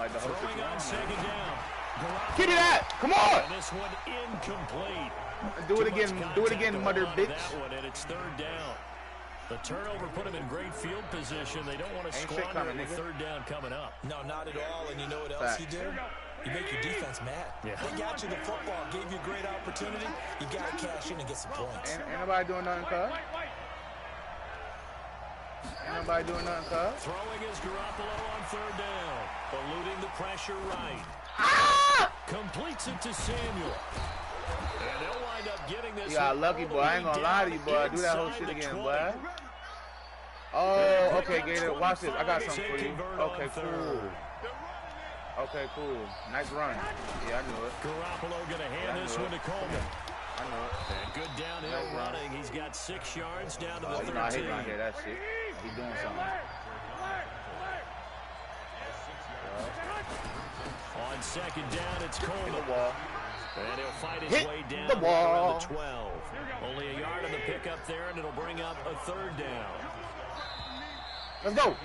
like the whole Throwing on second down. Get it at! Come on! And this one incomplete. Do it again. Do it again, mother bitch. That one, and it's third down. The turnover put him in great field position. They don't want to squander it with third down coming up. No, not at all. And you know what else you do? You make your defense mad. Yeah. They got you the football, gave you a great opportunity. You got to cash in and get some points. Ain't nobody doing nothing, cuz. Ain't nobody doing nothing, cuz. Throwing is Garoppolo on third down. Eluding the pressure right. Completes it to Samuel. And they'll wind up getting this. You got lucky, boy. I ain't gonna lie to you, boy. Do that whole shit again, boy. Oh, okay, Gator. Watch this. I got something for you. Okay, cool. Okay, cool. Nice run. Yeah, I knew it. Garoppolo gonna hand this one to Coleman. I know it. And good downhill running. He's got 6 yards down to the 13. You know, I hate when I hear that shit. He's doing something. On second down, it's Coleman. The wall. And he'll fight his way down the wall. to the 12. Only a yard on the pickup there, and it'll bring up a third down. Let's go.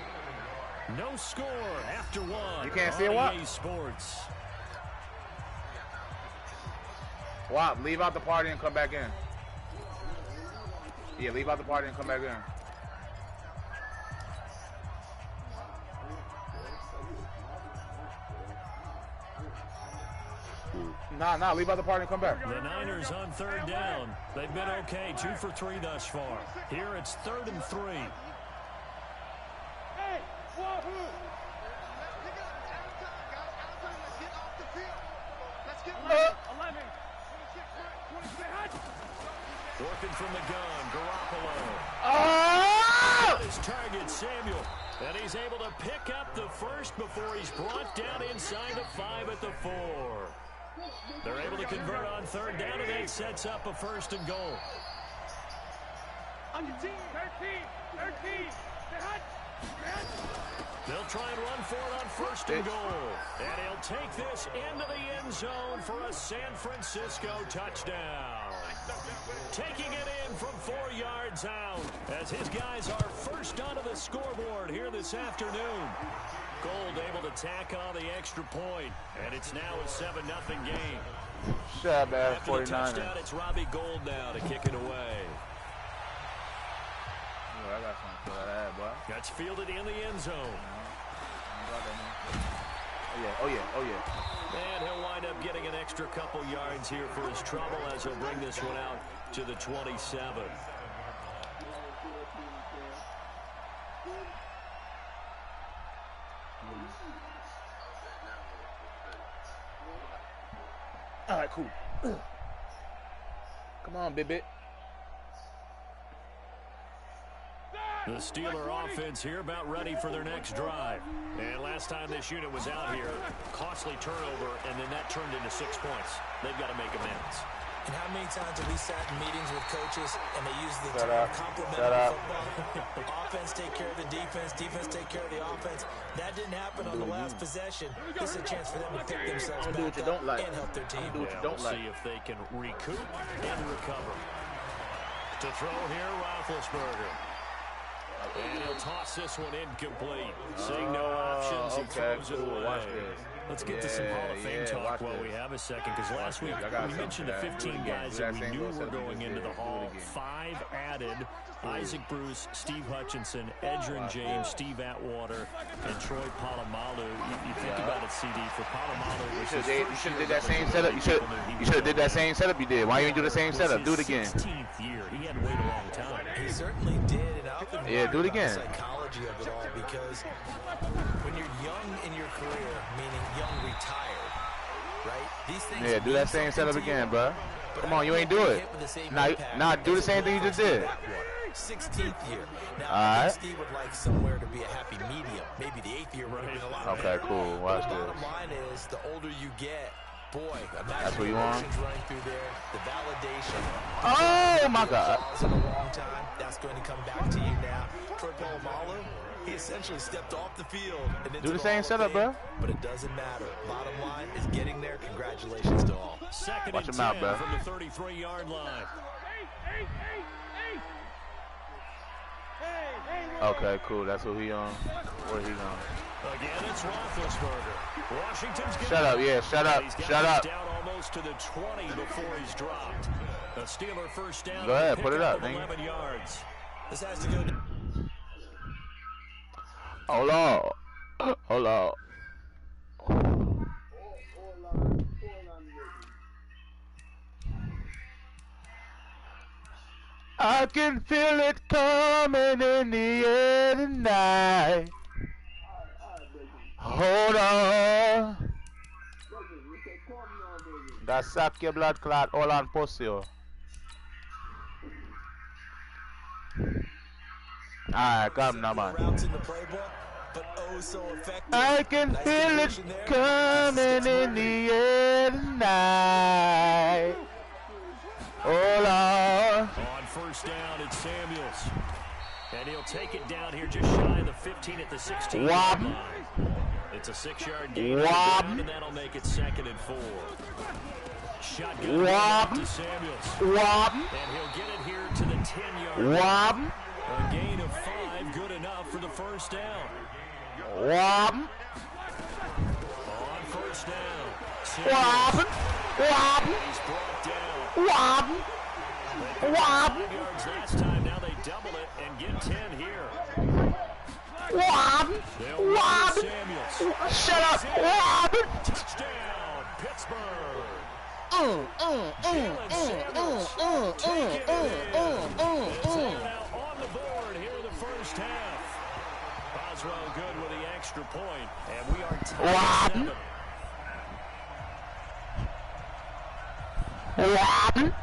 No score after one. You can't see it, what? EA Sports. Wop, leave out the party and come back in. Yeah, leave out the party and come back in. Nah, leave out the party and come back. The Niners on third down. They've been okay, 2 for 3 thus far. Here it's 3rd and 3. Working from the gun, Garoppolo. His target, Samuel. And he's able to pick up the first before he's brought down inside the 5 at the 4. They're able to convert on third down, and that sets up a 1st and goal. On your team, 13. They'll try and run for it on 1st and goal. And he'll take this into the end zone for a San Francisco touchdown. Taking it in from 4 yards out as his guys are first onto the scoreboard here this afternoon. Gold able to tack on the extra point, and it's now a 7-0 game. Shut up, After the touchdown, it's Robbie Gould now to kick it away. I got something for that, boy. That's fielded in the end zone. Oh yeah. And he'll wind up getting an extra couple yards here for his trouble as he'll bring this one out to the 27. All right, cool. Come on, baby. The Steeler offense here about ready for their next drive. And last time this unit was out here, costly turnover, and then that turned into 6 points. They've got to make amends. And how many times have we sat in meetings with coaches and they use the term complementary football? Offense take care of the defense, defense take care of the offense. That didn't happen on the last possession. This is a chance for them to pick themselves back up and help their team. We'll see if they can recoup and recover. To throw here, Roethlisberger. And he'll toss this one incomplete. Seeing no options, he throws it away. Watch this. Let's get to some Hall of Fame talk while we have a second, because last week we mentioned the 15 guys that we knew were going into the Hall. 5 added: Isaac Bruce, Steve Hutchinson, Edgerrin James, Steve Atwater, and Troy Polamalu. You think about it, CD, for Polamalu. You should have did that same setup. You should have did that same setup you did. Why you didn't do the same setup? Do it again. 16th year. He had to wait a long time. He certainly did. And I often yeah, do it again. The psychology of it all, because when you're young in your career, meaning young retired, right? These things. Yeah, do that same setup again, bro. Come on, you ain't do it. Nah, do the same thing you just did. 16th year. Now, I think Steve would like somewhere to be a happy medium. Maybe the 8th year would have been a lot better. Okay, cool. Watch this. The bottom line is, the older you get, boy, that's what you want. Running through there, the validation. Oh my God! In a long time, that's going to come back to you now. Troy Polamalu, he essentially stepped off the field and into do the same setup, bro. But it doesn't matter. Bottom line is getting there. Congratulations to all. Second Watch and him out, 10 bro. from the 33-yard line. Okay, cool. That's what he on. Where he on? Again, it's Roethlisberger. Washington's shut up, yeah, shut up, shut up. Down almost to the 20 before he's dropped. A Steeler first down. Go ahead, put it up, 11 yards. This has to go down. Hold on. Hold on. I can feel it coming in the air tonight. Hold on. That suck your blood clot. Hold on, pussy. Alright, come now, man. I can feel it coming in the air tonight. Hold on. On first down, it's Samuels. And he'll take it down here just shy of the 15 at the 16. Wop. It's a 6-yard gain. Wop. And that'll make it 2nd and 4. Shotgun Wop. to Samuels. Wop. And he'll get it here to the 10-yard line. Wop. A gain of 5, good enough for the first down. Wop. On first down. Wop. Wop. He's brought down. Wop. Wop. 5 yards last time. Now they double it and get 10 here. Wop. Wop. Samuels. Shut up. Wop. Touchdown, Pittsburgh. Mm. On the board here in the first half. Boswell good with the extra point, and we are tied at 7.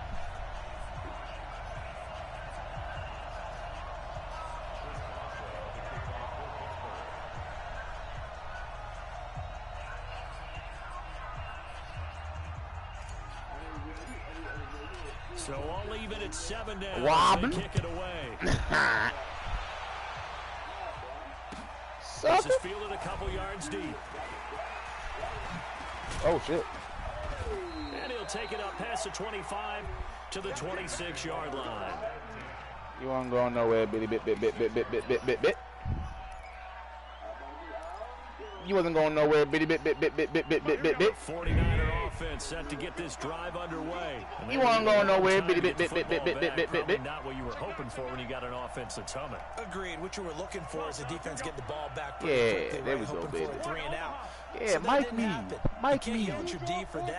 So I'll leave it at 7 now. They kick it away. This is fielded a couple yards deep. Oh, shit. And he'll take it up past the 25 to the 26-yard line. You won't go nowhere, bitty bit. You wasn't going nowhere, bitty bit. 49er offense set to get this drive underway. You wasn't going nowhere, bitty bit. Not what you were hoping for when you got an offense that's humming. Agreed. What you were looking for is the defense getting the ball back. Yeah, there we go, baby. Yeah, so Mike me. Mike me. What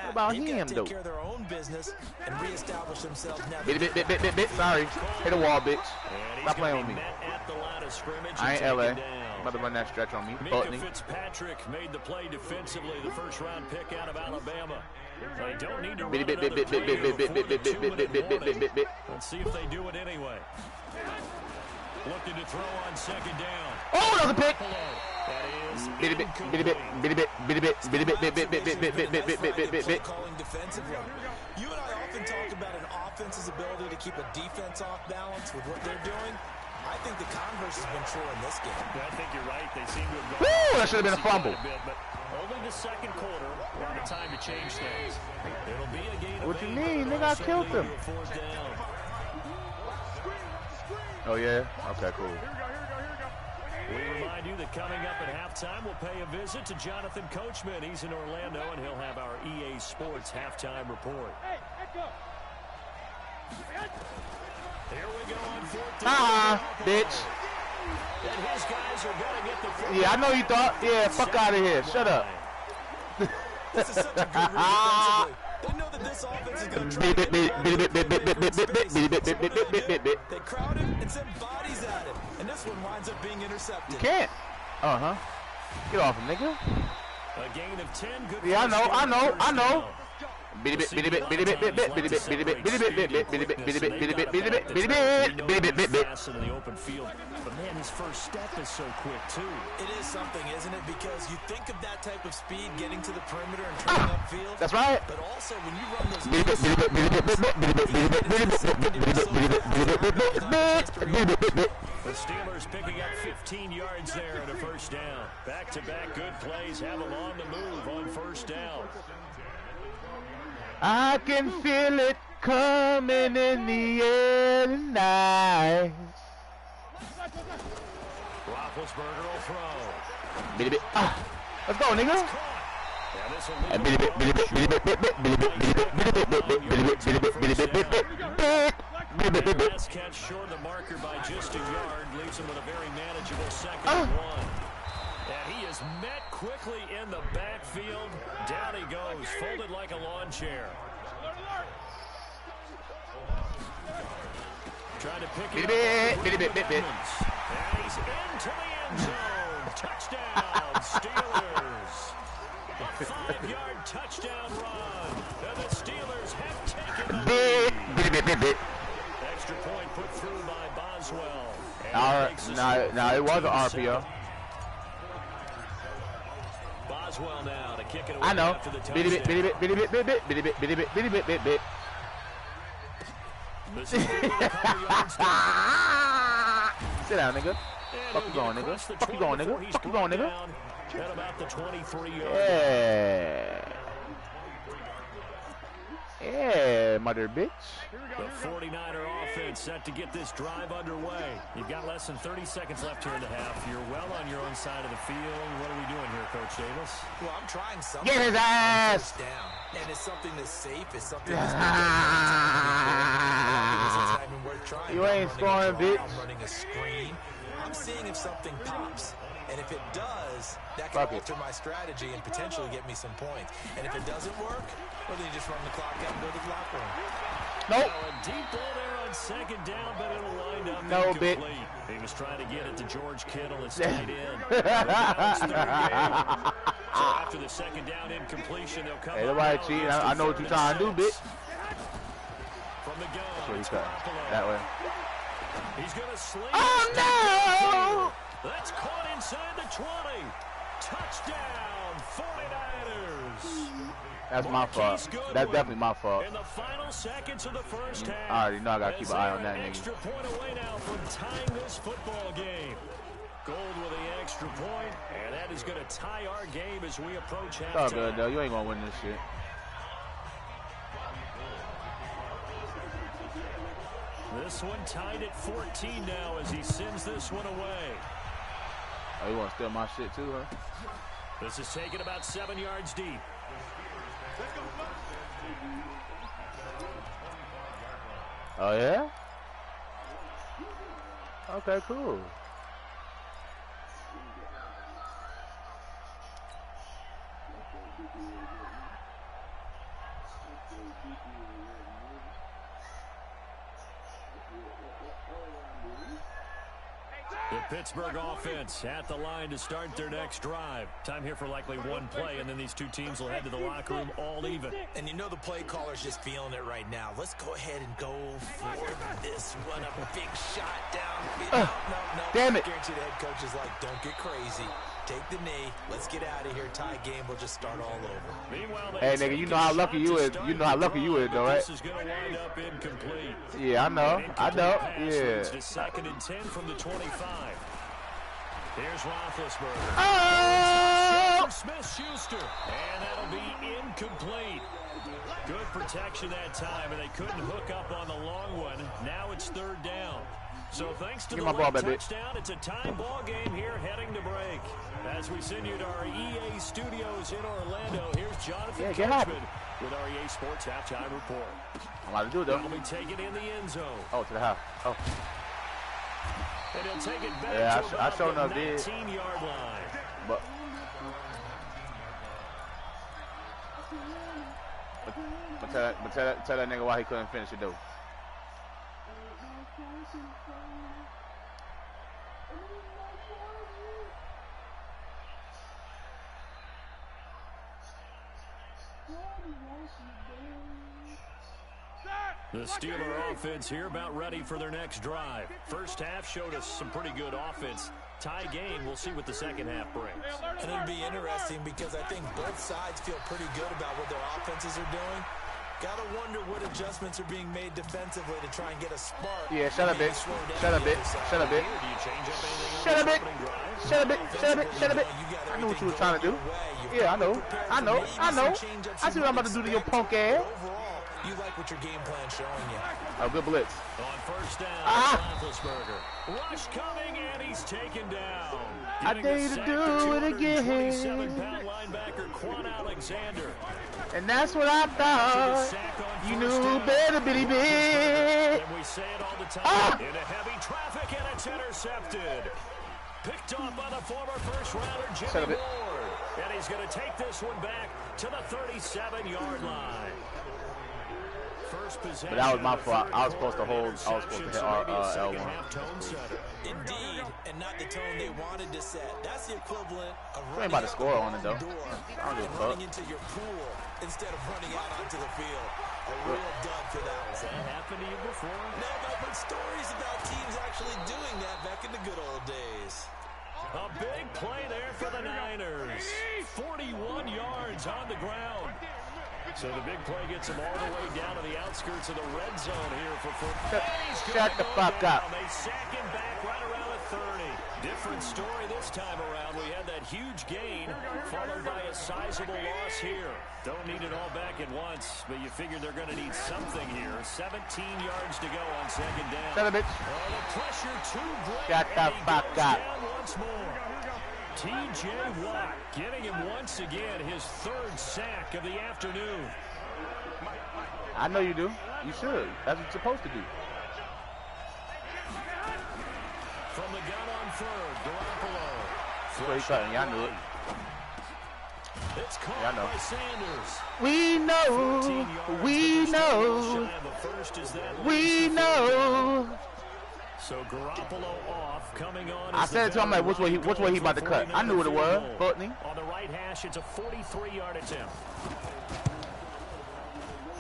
about him, though? Take care of their own business and reestablish themselves now. Bit. Sorry. Hit a wall, bitch. Stop playing with me. I ain't LA. I'm about to run that stretch on me. Minkah Fitzpatrick made the play defensively, the first-round pick out of Alabama. They don't need to run another play. Let's see if they do it anyway. Looking to throw on second down. Oh, another pick. That is Bitty bit. Calling defensively. You and I often talk about an offense's ability to keep a defense off balance with what they're doing. I think the converse has been true in this game. I think you're right. They seem to have gone. Woo, that should have been a fumble. But only the second quarter. A lot of time to change things. It'll be a gain of 8. What you mean? They got killed them. Oh, yeah? Okay, cool. We remind you that coming up at halftime, we'll pay a visit to Jonathan Coachman. He's in Orlando, and he'll have our EA Sports halftime report. Here we go on 14. Bitch. And his guys are going to get the football. Yeah, I know you thought. Yeah, fuck out of here. Shut up. This is such a good read defensively. They know that this offense is going to try to They crowd him and send bodies at him. And this one winds up being intercepted. You can't. Get off him, nigga. A gain of 10. Good. Yeah, I know. Bitty bit. But man, his first step is so quick too. It is something, isn't it? Because you think of that type of speed getting to the perimeter and turning upfield. That's right. But also when you run those the Steelers picking up 15 yards there at a first down. Back-to-back good plays have them on the move on first down. I can feel it coming in the air tonight. Roethlisberger will throw. Let's go, nigga. Best catch short of the marker by just a yard leaves him with a very manageable second and one. And he is met quickly in the backfield. Down he goes, folded like a lawn chair. Trying to pick it up. And he's into the end zone. Touchdown, Steelers. A 5-yard touchdown run. And the Steelers have taken the lead. Extra point put through by Boswell. No, it was an RPO. Boswell now to kick it away. I know. After the Bitty bit. Sit down, nigga. Fuck you going, nigga. Fuck you going, nigga. Fuck you going, nigga. At about the 23-yard. Yeah, mother bitch. The 49er offense set to get this drive underway. You've got less than 30 seconds left here in the half. You're well on your own side of the field. What are we doing here, Coach Davis? Well, I'm trying something. Get his ass down. And it's something that's safe. It's something that's not even worth trying. You ain't scoring, bitch. I'm running a screen. I'm seeing if something pops. And if it does, that can alter my strategy and potentially get me some points. And if it doesn't work, well, then you just run the clock out and go to the locker room. Nope. A deep ball there on second down, but it'll wind up incomplete. He was trying to get it to George Kittle and stayed in. So after the second down incompletion, they'll come. Hey, nobody cheating. I know what you're trying to do, bitch. From the gun. Sure, he's cut that way. He's going to sling. Oh, no! That's caught inside the 20. Touchdown, 49ers. That's my fault. That's definitely my fault. In the final seconds of the first half. I already know I gotta keep an eye on that nigga. Extra point away now from tying this football game. Gold with the extra point, and that is going to tie our game as we approach halftime. It's all good though. You ain't gonna win this shit. This one tied at 14 now as he sends this one away. Oh, you want to steal my shit too, huh? This is taken about 7 yards deep. Oh, yeah? Okay, cool. The Pittsburgh offense at the line to start their next drive. Time here for likely one play, and then these two teams will head to the locker room all even. And you know the play caller's just feeling it right now. Let's go ahead and go for this one. A big shot down. No. Damn it. I guarantee the head coach is like, don't get crazy. Take the knee. Let's get out of here. Tie game. We'll just start all over. Meanwhile, hey, nigga, you know how lucky you is. You know how lucky you is, though, right? This is going to wind up incomplete. Yeah, I know. Yeah. Second and 10 from the 25. Here's Roethlisberger. Oh! Smith-Schuster. And that'll be incomplete. Good protection that time, and they couldn't hook up on the long one. Now it's third down. So thanks to the late touchdown, it's a time ball game here heading to break. As we send you to our EA studios in Orlando, here's Jonathan Coachman with our EA Sports Halftime Report. I'm about to do it, though. He'll be taken in the end zone. Oh, to the house. Oh. And he'll take it back to I about enough the 19-yard line. But tell that nigga why he couldn't finish it, though. The Steeler offense here about ready for their next drive. First half showed us some pretty good offense. Tie game, we'll see what the second half brings. And it'll be interesting because I think both sides feel pretty good about what their offenses are doing. Gotta wonder what adjustments are being made defensively to try and get a spark. Yeah, shut up, bitch. Shut up, bitch. Shut up, bitch. Shut up, bitch. Shut up, bitch. Shut up, bitch. Shut up, bitch. I knew what you were trying to do. Yeah, I know. I see what I'm about to do to your punk ass. you like what your game plan's showing you. Oh, good blitz. On first down, Roethlisberger. Rush coming, and he's taken down. I dare you to do it again. 27-pound linebacker Quan Alexander. And that's what I thought. You knew better, bitty bitch. And we say it all the time. Into heavy traffic, and it's intercepted. Picked off by the former first-rounder Jimmy Ward. And he's going to take this one back to the 37-yard line. First possession. But that was my fault. I was supposed to hold. I was supposed to hit L1. Indeed, and not the tone they wanted to set. That's the equivalent of running about to score on it, though. running into your pool instead of running out onto the field. A real dud for that one. Has that happened to you before? No, but I've heard stories about teams actually doing that back in the good old days. A big play there for the Niners. 41 yards on the ground. So the big play gets him all the way down to the outskirts of the red zone here for football. Shut the fuck up. They sack him back right around the 30. Different story this time around. We had that huge gain followed by a sizable loss here. Don't need it all back at once, but you figure they're going to need something here. 17 yards to go on second down. Shut up, bitch. The pressure too great. Shut the fuck up. Once more. T.J. Watt getting him once again his third sack of the afternoon. I know you do. You should. That's what you're supposed to do. From the gun on third, Garoppolo. That's what he's cutting. Y'all knew it. It's caught by Sanders. We know. We know. We know. So Garoppolo off, coming on. I said it to him, like, which way he about to cut. I knew what it was. Putney. On the right hash, it's a 43-yard attempt.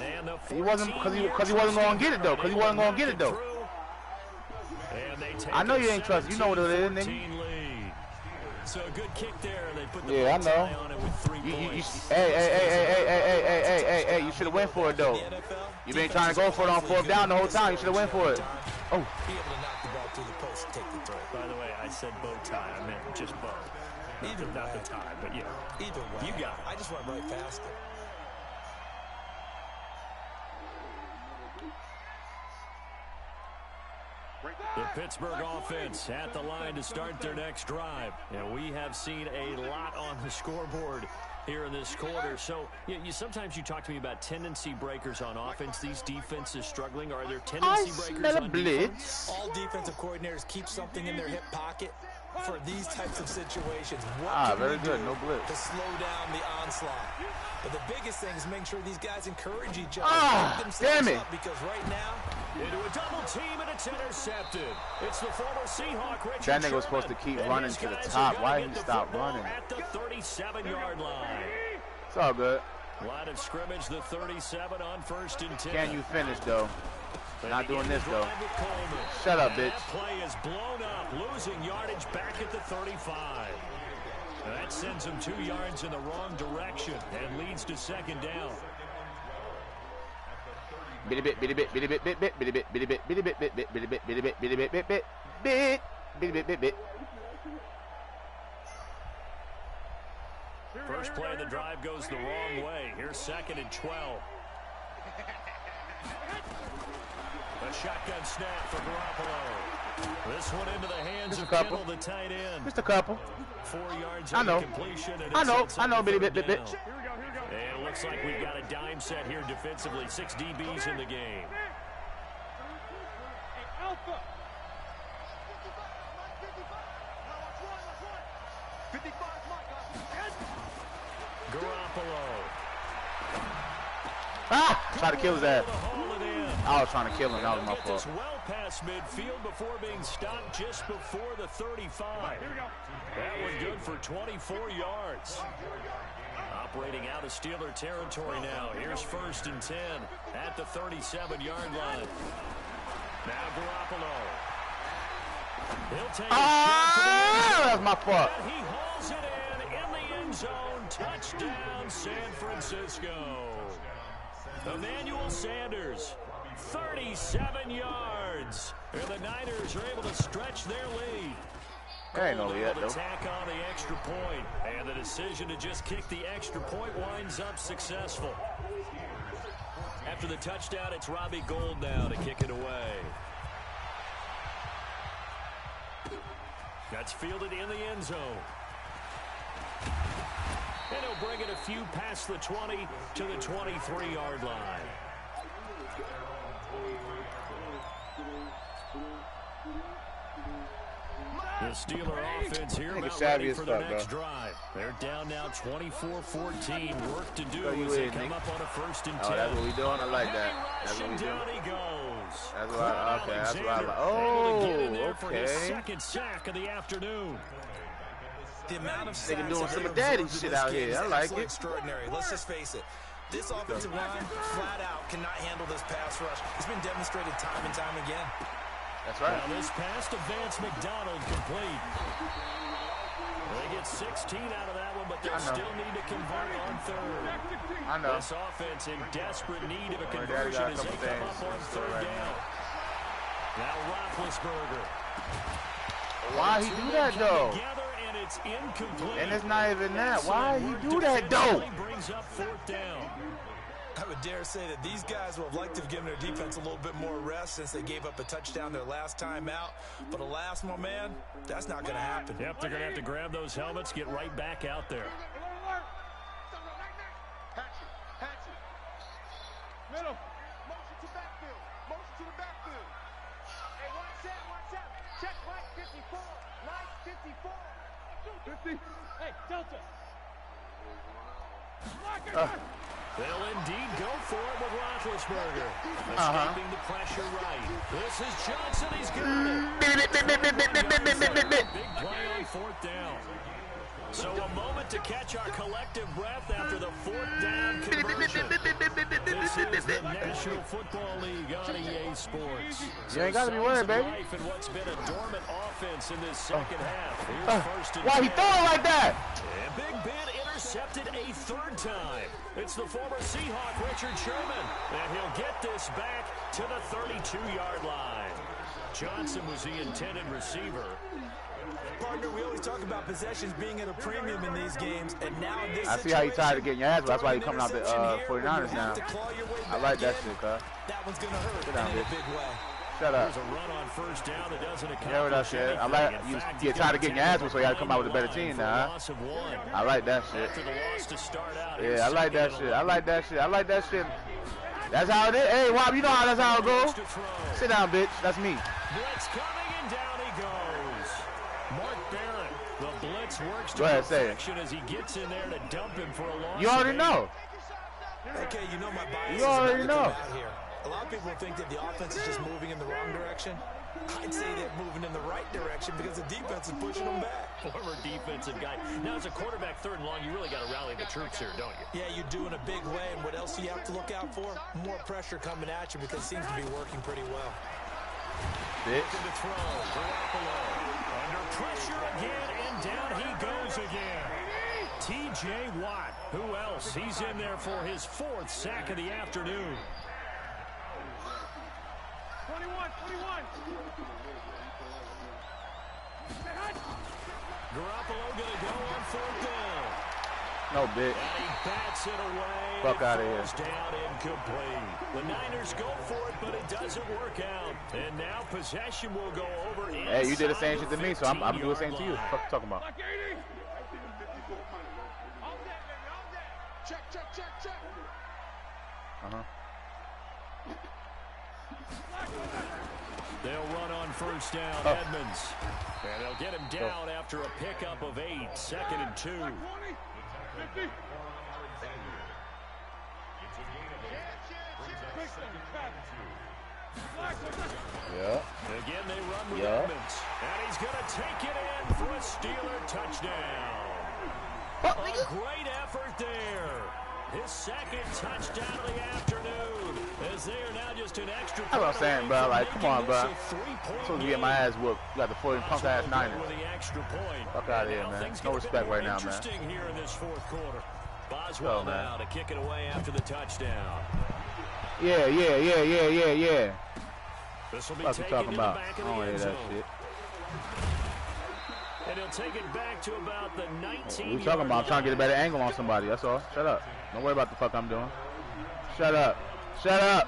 And the he wasn't because he wasn't gonna get it though. Because he wasn't gonna get it though. I know you ain't trust. You know what it is, nigga. So a good kick there. They put the I know. on it with 3 points. Hey, you should have went for it though. You been trying to go for it on fourth down the whole time. You should have went for it. Oh. Be able to knock the ball through the post and take the throw. By the way, I said bow tie. I meant just bow. Not the tie, but yeah. Either way. You got it. I just went right past it. The Pittsburgh offense at the line to start their next drive. And we have seen a lot on the scoreboard here in this quarter. So sometimes you talk to me about tendency breakers on offense. These defenses struggling. Are there tendency breakers on defense? All defensive coordinators keep something in their hip pocket for these types of situations. Very good. No blitz. To slow down the onslaught. But the biggest thing is make sure these guys encourage each other. Damn it. Because right now, into a double team, and it's intercepted. It's the former Seahawk, Richard That nigga was supposed to keep running to the top. Why didn't he stop running? At the 37-yard line. It's all good. Line of scrimmage, the 37 on first and 10. Can you finish, though? Not doing this, though. Shut up, bitch. That play is blown up, losing yardage back at the 35. That sends him 2 yards in the wrong direction and leads to second down. Bitty bit, bitty bit, bitty bit, bit, bit, bitty bit, bitty bit, bitty bit, bit, bit, bitty bit, bitty bit, bitty bit, bit, bit, bit, bitty bit, bit, bit. First play of the drive goes the wrong way. Here's second and 12. A shotgun snap for Garoppolo. This one into the hands of Kittle, the tight end. Just a couple. 4 yards I know. completion. I know, bitty bit, bit, bit. And it looks like we've got a dime set here defensively. 6 DBs in the game. Garoppolo. Try to kill his ass. I was trying to kill him. That was my fault. Well past midfield before being stopped just before the 35. That one good for 24 yards. Operating out of Steeler territory now. Here's first and 10 at the 37-yard line. Now Garoppolo. He'll take that's my fault. and he hauls it in the end zone. Touchdown, San Francisco. Emmanuel Sanders, 37 yards. And the Niners are able to stretch their lead. Ain't no yet, though. Attack on the extra point, and the decision to just kick the extra point winds up successful. After the touchdown, it's Robbie Gould now to kick it away. That's fielded in the end zone. And he'll bring it a few past the 20 to the 23-yard line. The Steeler offense here about ready for their next drive. They're down now 24-14. Work to do as they come up on a 1st and 10. Oh, that's what we doing? I like that. That's what we doing. Down he goes. That's what I, okay, that's what I like. Oh, for his second sack of the afternoon. The amount of sacks doing some of daddy shit out here. I like it. Extraordinary. Let's just face it. This offensive line, flat out, cannot handle this pass rush. It's been demonstrated time and time again. That's right. Now this pass to Vance McDonald complete. They get 16 out of that one, but they'll still need to convert on 3rd. I know. This offense in desperate need of a conversion as they come up on 3rd down. Now Roethlisberger. Why he do that though? And it's incomplete. And it's not even that. Why he do that though? Brings up 4th down. I would dare say that these guys would have liked to have given their defense a little bit more rest since they gave up a touchdown their last time out. But alas, my man, that's not going to happen. Yep, they're going to have to grab those helmets, get right back out there. Middle. Motion to backfield. Motion to the backfield. Hey, watch out. Check right 54. Nice 54. 50. Hey, Delta. They'll indeed go for it with Roethlisberger. Escaping the pressure right. This is Johnson. He's got it. Big play on 4th down. So a moment to catch our collective breath after the 4th down conversion. This is the National Football League on EA Sports. You ain't got to be worried, baby. And what's been a dormant offense in this second half. Here's 1st and why 10. he throwing like that? And Big Ben intercepted a 3rd time. It's the former Seahawk, Richard Sherman. And he'll get this back to the 32-yard line. Johnson was the intended receiver. Partner, we always talk about possessions being at a premium in these games, and now in this I see how you tired of getting your ass, but that's why you coming out the 49ers now. I like that shit, cuz. That one's going to hurt Sit down, in a bitch. big way. Shut up. There's a run on 1st down that doesn't accomplish. Yeah, what I said. I like you get tired of getting your ass whooped, so you got to come out with a better team now. I like that shit. Yeah, I like that shit. I like that shit. I like that shit. That's how it is. Hey, Wob, you know how that's how it goes. Sit down, bitch. That's me. Blitz coming and down he goes. Mark Barrett. The blitz works to perfection as he gets in there to dump him for a loss. You already know. Okay, you know my bias. You already know. Here. A lot of people think that the offense is just moving in the wrong direction. I'd say they're moving in the right direction because the defense is pushing them back. Former defensive guy. Now, as a quarterback 3rd and long, you really got to rally the troops here, don't you? Yeah, you do in a big way. And what else do you have to look out for? More pressure coming at you because it seems to be working pretty well. Bitch. To throw. Garoppolo. Under pressure again, and down he goes again. T.J. Watt. Who else? He's in there for his 4th sack of the afternoon. 21. Garoppolo going to go on 4th down. No, bitch. And he bats it away. Fuck out of here. Down incomplete. The Niners go for it, but it doesn't work out. And now possession will go over. Hey, you did the same shit to me, so I'm doing the same to you. What the fuck you talking about? Check. They'll run on 1st down, Edmonds. And they'll get him down after a pickup of 8. 2nd and 2. Yeah. Again, they run with Edmonds. And he's going to take it in for a Steeler touchdown. A great effort there. His 2nd touchdown of the afternoon. As they are now just an extra. That's what I'm saying, bro. Like, come on, bro. I'm supposed to get my ass whooped. You got the 40 punk-ass Niners. Fuck out of here, man. No respect right now, man. Here in this 4th quarter. Boswell now to kick it away after the touchdown. Yeah. This will be What you talking about? I don't want to hear that shit. And he'll take it back to about the 19. What you talking about? I'm trying to get a better angle on somebody. That's all. Shut up. Don't worry about the fuck I'm doing. Shut up. Shut up.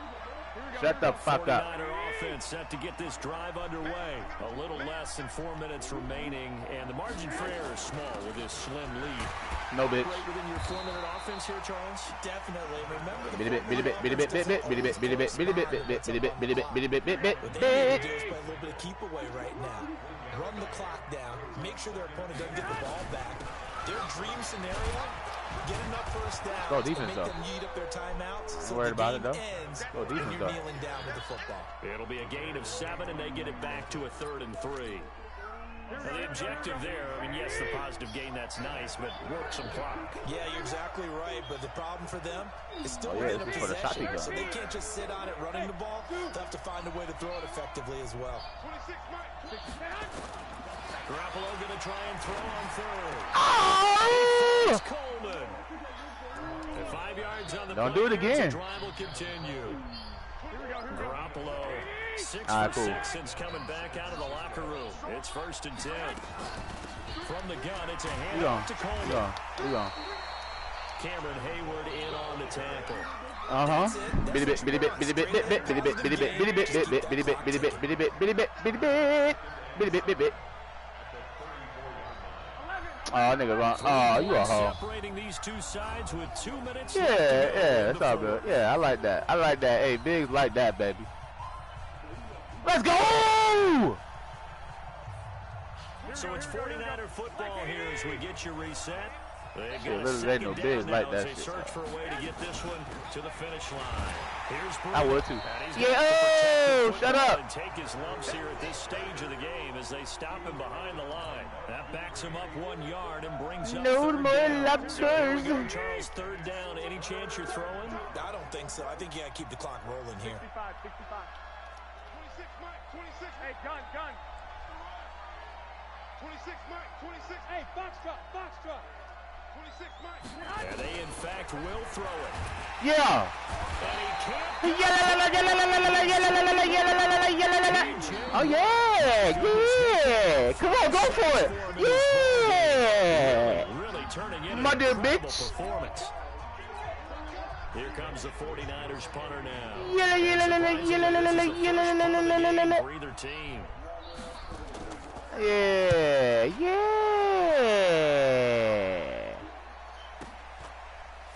Shut the fuck up. 49er offense set to get this drive underway. A little less than 4 minutes remaining, and the margin for error is small with this slim lead. No, bitch. Right within your 4-minute offense here, Charles? Definitely. Remember the Bitty bit, bitty bit, bitty bit, bitty bit, bitty bit, bitty bit, bitty bit, bitty bit, bitty bit, bitty bit, bitty bit, bitty bit, what bitty they need bit. to do is play a little bit of keep away right now. Run the clock down. Make sure their opponent doesn't get the ball back. Their dream scenario, get enough first down Go to defense, make though. them eat up their timeouts. So Worried the about it, game though. ends Go and defense, you're though. kneeling down with the football. It'll be a gain of 7, and they get it back to a 3rd and 3. Now, the objective there, I mean, yes, the positive gain, that's nice, but work some clock. Yeah, you're exactly right, but the problem for them is still Oh, yeah, within a this is for the possession, shotgun. so they can't just sit on it running the ball. They'll have to find a way to throw it effectively as well. Garoppolo going to try and throw on 3rd. Oh! Coleman. And 5 yards on the Don't play do it here as again. the drive will continue. Garoppolo, 6 All right, for cool. 6 since coming back out of the locker room. It's 1st and 10. From the gun, it's a We hand gone. off to Coleman. We gone. We gone. Cameron Hayward in on the tackle. Uh-huh. Bitty bit, bitty bit, bitty bit, bitty bit, bitty bit, bitty bit, bitty bit, bitty bit, bitty bit, bitty bit, bitty bit, bitty bit, bitty bit, bitty bit, bitty bit. Oh, nigga, wrong. Oh, you a hoe. Separating these two sides with 2 minutes Yeah, left to go yeah, in the it's all good. Yeah, I like that. I like that. Hey, Biggs like that, baby. Let's go! So it's 49er football here as we get you reset. They've Shit, got a literally ain't no second bigs down like now that as they shit, search for a way to get this one to the finish line. Here's I would too. And he's Yeah, gonna have to protect the oh, shut football up. and take his lumps here at this stage of the game as they stop him behind the line. That backs him up 1 yard and brings up No 3rd more down. lobsters. So here we go, Charles, 3rd down. Any chance you're throwing? I don't think so. I think you got to keep the clock rolling here. 65. 26, Mike. 26. Hey, gun. 26, Mike. 26. Hey, box truck. 26, Mike. And they, in fact, will throw it. Yeah. And he can't. Oh, yeah. Yeah. Come on, go for it. Yeah. Really turning in My an dear incredible bitch. performance. Here comes the 49ers punter now. For either team. Yeah.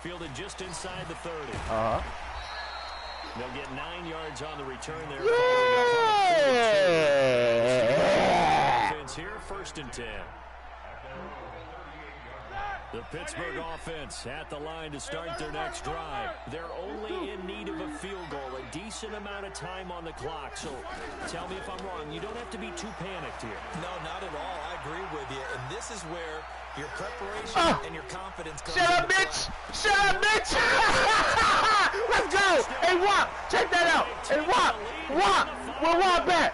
Fielded just inside the 30. Uh-huh. They'll get 9 yards on the return there. Yeah. Offense here, 1st and 10. The Pittsburgh offense at the line to start their next drive. They're only in need of a field goal, a decent amount of time on the clock. So tell me if I'm wrong. You don't have to be too panicked here. No, not at all. I agree with you. And this is where your preparation and your confidence comes Shut up, into bitch! play. Shut up, bitch! Let's go! Hey, Wop, check that out! Hey, Wop! Where Wop at?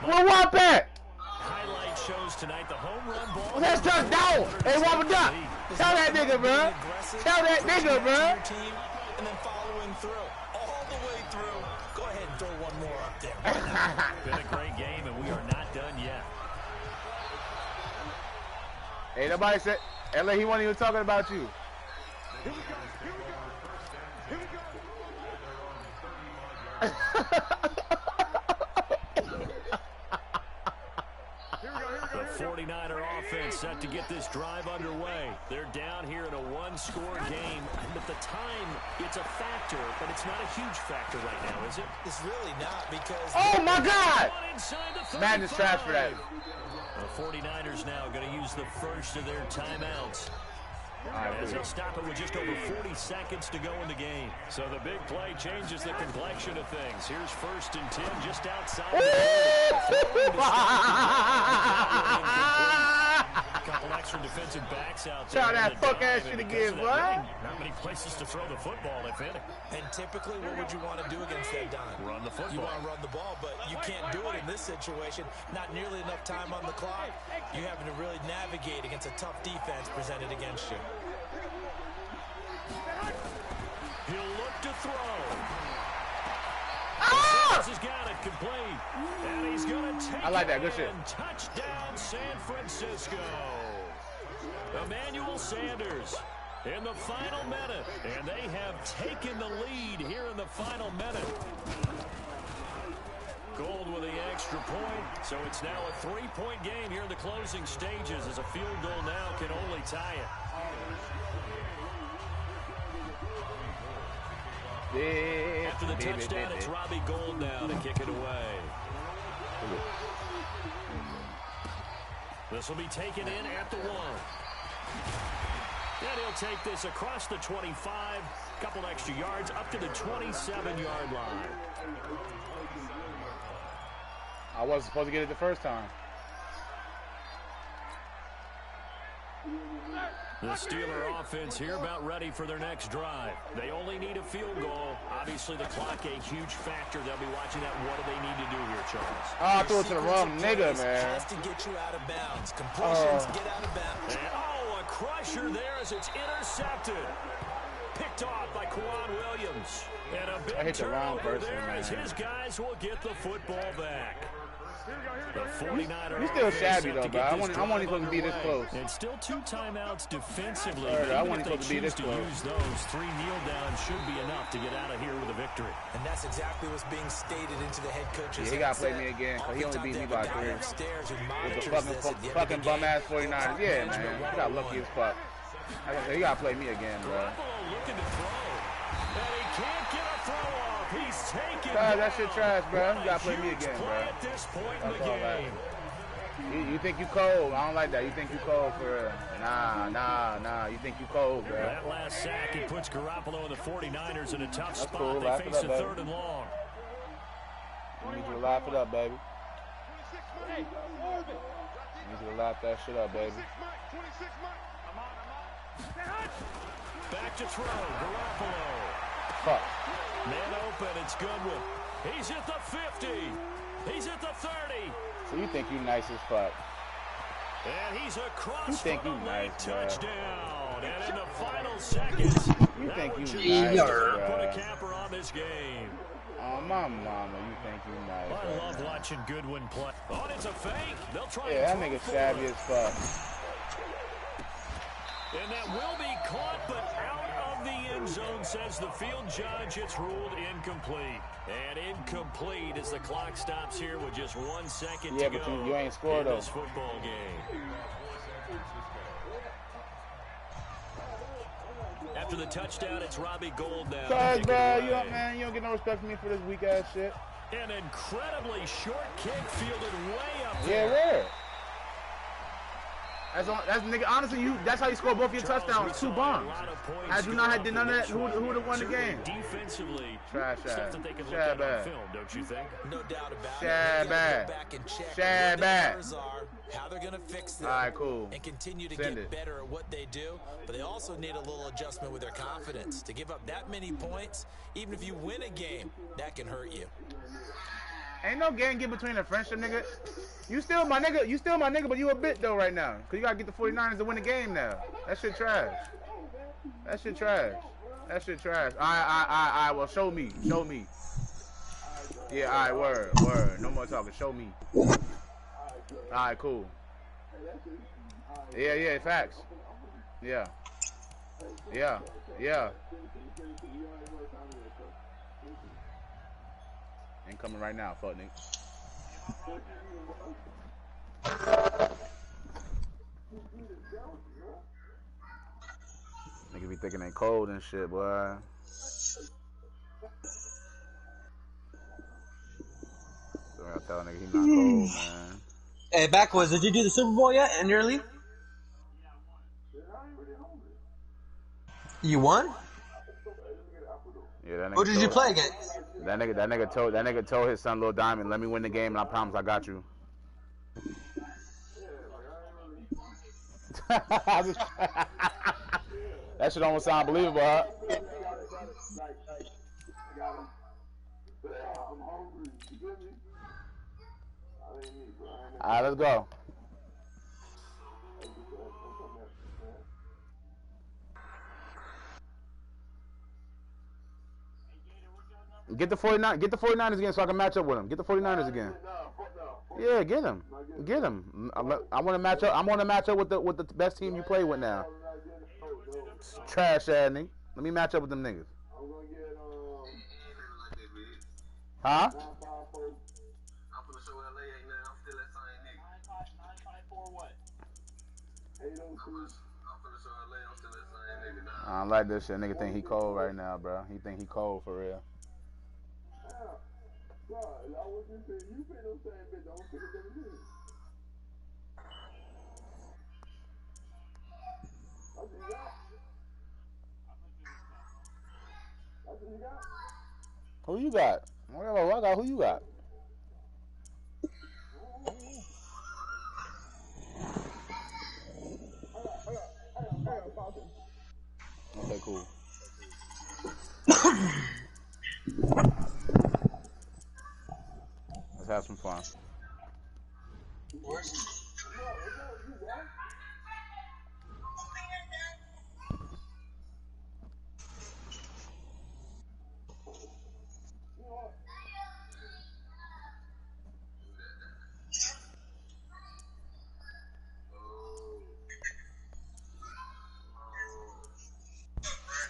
Where Wop at? Highlight shows tonight the home run ball. Let's touch down! Hey, Wop, duck! Tell that nigga, bro! Tell that nigga, bro! Your team and then following through. All the way through. Go ahead and throw one more up there. Been a great game, and we are not done yet. Hey, nobody said, LA, he wasn't even talking about you. Here we go. The 49er offense set to get this drive underway. They're down here in a one-score game, but the time, it's a factor, but it's not a huge factor right now, is it? It's really not because... Oh, my God! One inside the Madness trash for that. 35. The 49ers now going to use the first of their timeouts. As they'll stop it with just over 40 seconds to go in the game. So the big play changes the complexion of things. Here's 1st and 10 just outside the 30. A couple extra defensive backs out there. Try that on the fuck ass dive, shit and again, because of that, boy. Not many places to throw the football, if any. And typically, what would you want to do against that dime? Run the football. You want to run the ball, but you can't do it in this situation. Not nearly enough time on the clock. You're having to really navigate against a tough defense presented against you. He'll look to throw. Ah! Has got it complete. And he's going to take I like that. Good it shit. in. Touchdown, San Francisco. Emmanuel Sanders. in the final minute. And they have taken the lead here in the final minute. Gold with the extra point. So it's now a 3-point game here in the closing stages as a field goal now can only tie it. After the touchdown, it's Robbie Gould now to kick it away. This will be taken in at the 1. And he'll take this across the 25, couple extra yards up to the 27-yard line. I wasn't supposed to get it the first time. The Steeler offense here about ready for their next drive. They only need a field goal. Obviously, the clock a huge factor. They'll be watching that. What do they need to do here, Charles? Oh, I threw it to the wrong nigga, man. Has to get you out of bounds. Completions get out of bounds. And, a crusher there as it's intercepted. Picked off by Kwan Williams. And a big turnover there as his guys will get the football back. The 49er you still shabby though, bro. I want him to be this close. And still 2 timeouts defensively. I want him to be this close. Use those 3 kneel downs should be enough to get out of here with a victory. And that's exactly what's being stated into the head coach's. Yeah, he got to play me again because he only beat me by 3. With the fucking bum ass 49ers. Yeah, man. He got lucky as fuck. He got to play me again, bro. Garoppolo looking to throw. And he can't get a throw off. He's taking that shit trash, bro. You got to play me again, bro. At this point in the game. You think you cold? I don't like that. You think you cold for real? Nah. You think you cold, bro? That last sack, it puts Garoppolo and the 49ers in a tough spot. Cool. They face a 3rd and long. You need you to laugh it up, baby. You need you to laugh that shit up, baby. Back to throw. Garoppolo. Fuck. Man open. It's Goodwin. He's at the 50. He's at the 30. So you think you nice as fuck? And he's across. You think you nice, touchdown. And in the final seconds, you think you nice, bro? Put a capper on this game. Oh, my mama, you think you nice? I love watching Goodwin play. Oh, it's a fake. They'll try. Yeah, that nigga savvy as fuck. And that will be caught, but out of the end zone, says the field judge. It's ruled incomplete. And incomplete as the clock stops here with just 1 second to go. Yeah, but you ain't scored, though. This football game. After the touchdown, it's Robbie Gould now. Sorry, bro. You don't get no respect from me for this weak-ass shit. An incredibly short kick fielded way up there. Yeah, where? That's nigga. Honestly, that's how you score both your touchdowns. 2 bombs. Had you not had done none of that, who would have won the game? Defensively, trash stuff that they can look at on film, don't you think? No doubt about it. Back and check. Back. How they're gonna fix them. All right, cool. And continue to get better at what they do, but they also need a little adjustment with their confidence. To give up that many points, even if you win a game, that can hurt you. Ain't no game get between a friendship, nigga. You still my nigga, but you a bit though right now. Cause you gotta get the 49ers to win the game now. That shit trash. Alright, well show me. Yeah, alright, word. No more talking, show me. Alright, cool. Yeah, facts. Yeah. Ain't coming right now, fuck nigga. Nigga be thinking they cold and shit, boy. So I tell a nigga he not cold, man. Hey, Backwards, did you do the Super Bowl yet in your league? You won? Yeah, that nigga. Who did you play against? That nigga told his son Lil Diamond, let me win the game and I promise I got you. That shit almost sound believable, huh? Alright, let's go. Get the 49ers again so I can match up with them. Get the 49ers again. Yeah, get them. I want to match up. I want to match up with the best team you play with now. Trash ass nigga. Let me match up with them niggas. I'm gonna get Huh? 954. I'm finna show LA ain't nothing. I'm still that same nigga. 954 what? 802. I'm finna show LA I'm still that same nigga now. I don't like this shit. Nigga think he cold right now, bro. He think he cold for real. Yeah. Bro, I was just saying, you pay them same bitch. I'm gonna pick a different team. That's what you got? That's what you got? Who you got? Whatever, I got. Who you got? I got Falcons. Okay, cool. Let's have some fun.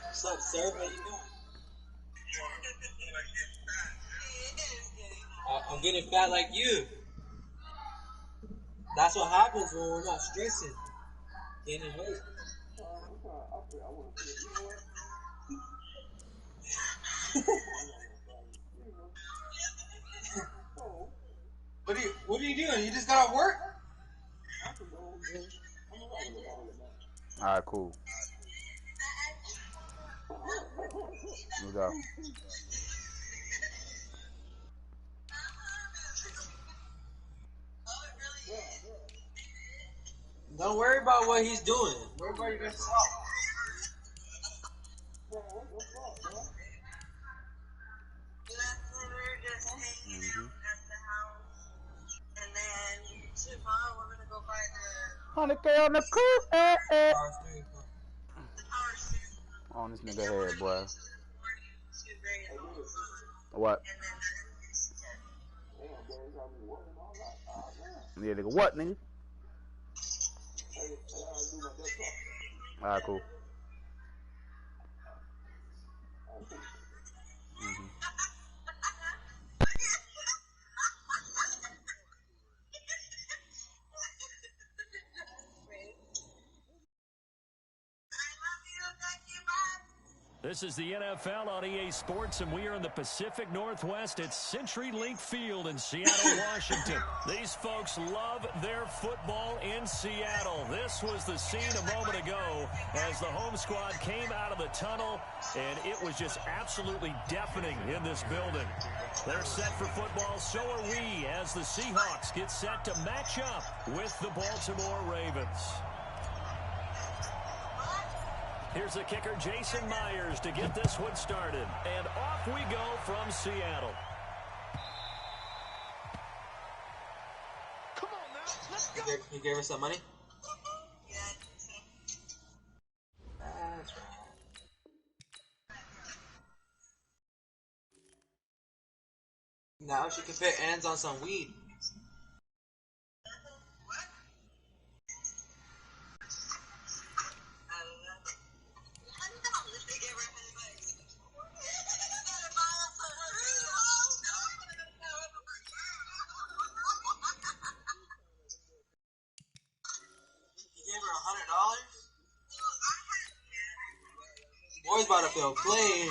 What's up, sir? How you doing? I'm getting fat like you. That's what happens when we're not stressing. Gaining weight. What are you doing? You just got off work? Alright, cool. Let's go. Don't worry about what he's doing. Worry about yourself. $100K on the coupe. On this nigga head, boy. What? Yeah, nigga, what, nigga? Alright, cool. This is the NFL on EA Sports, and we are in the Pacific Northwest at CenturyLink Field in Seattle, Washington. These folks love their football in Seattle. This was the scene a moment ago as the home squad came out of the tunnel, and it was just absolutely deafening in this building. They're set for football, so are we, as the Seahawks get set to match up with the Baltimore Ravens. Here's the kicker, Jason Myers, to get this one started. And off we go from Seattle. Come on now, let's go. You gave her some money? That's right. Now she can put hands on some weed. Boy's about to feel played.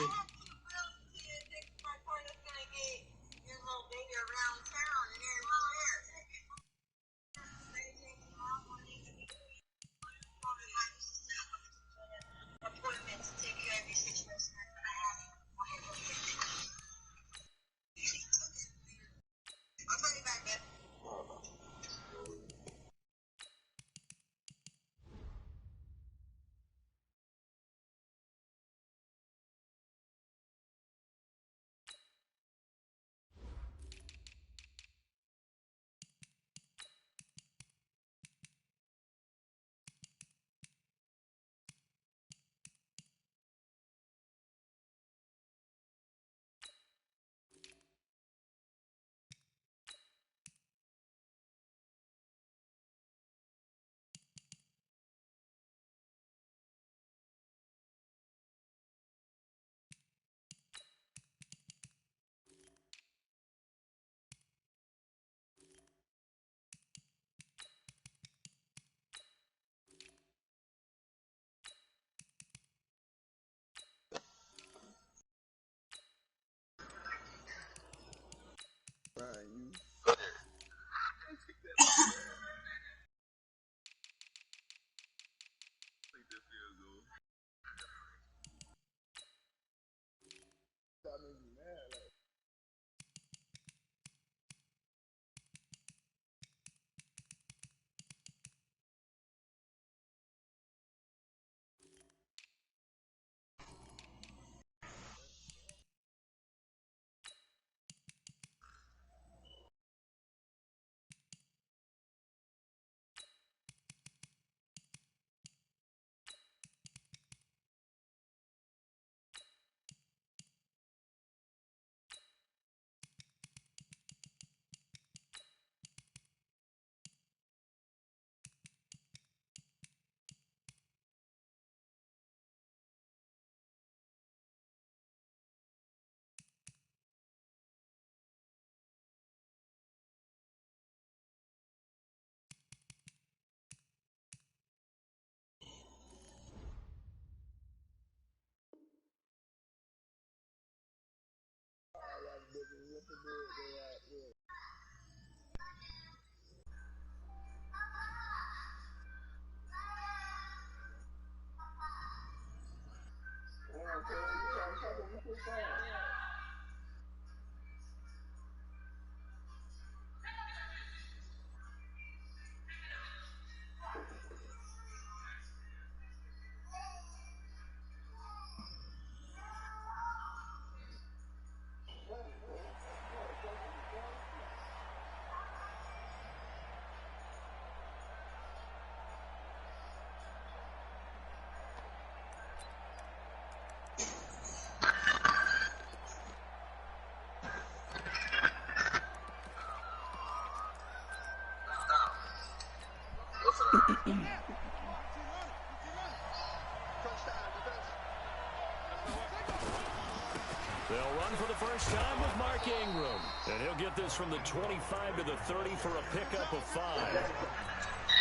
They'll run for the first time with Mark Ingram. And he'll get this from the 25 to the 30 for a pickup of 5.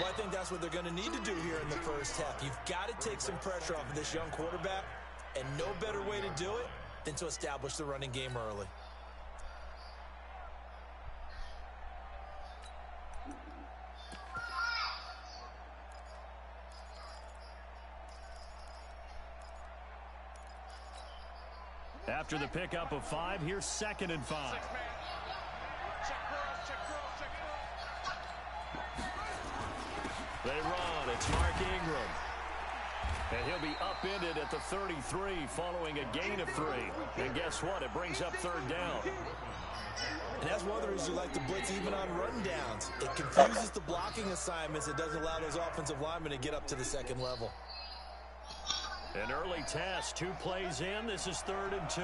Well, I think that's what they're going to need to do here in the first half. You've got to take some pressure off of this young quarterback, and no better way to do it than to establish the running game early. After the pickup of 5, here's 2nd and 5. They run. It's Mark Ingram. And he'll be upended at the 33 following a gain of 3. And guess what? It brings up 3rd down. And that's one of the reasons you like to blitz even on run downs. It confuses the blocking assignments. It doesn't allow those offensive linemen to get up to the 2nd level. An early test, 2 plays in. This is 3rd and 2.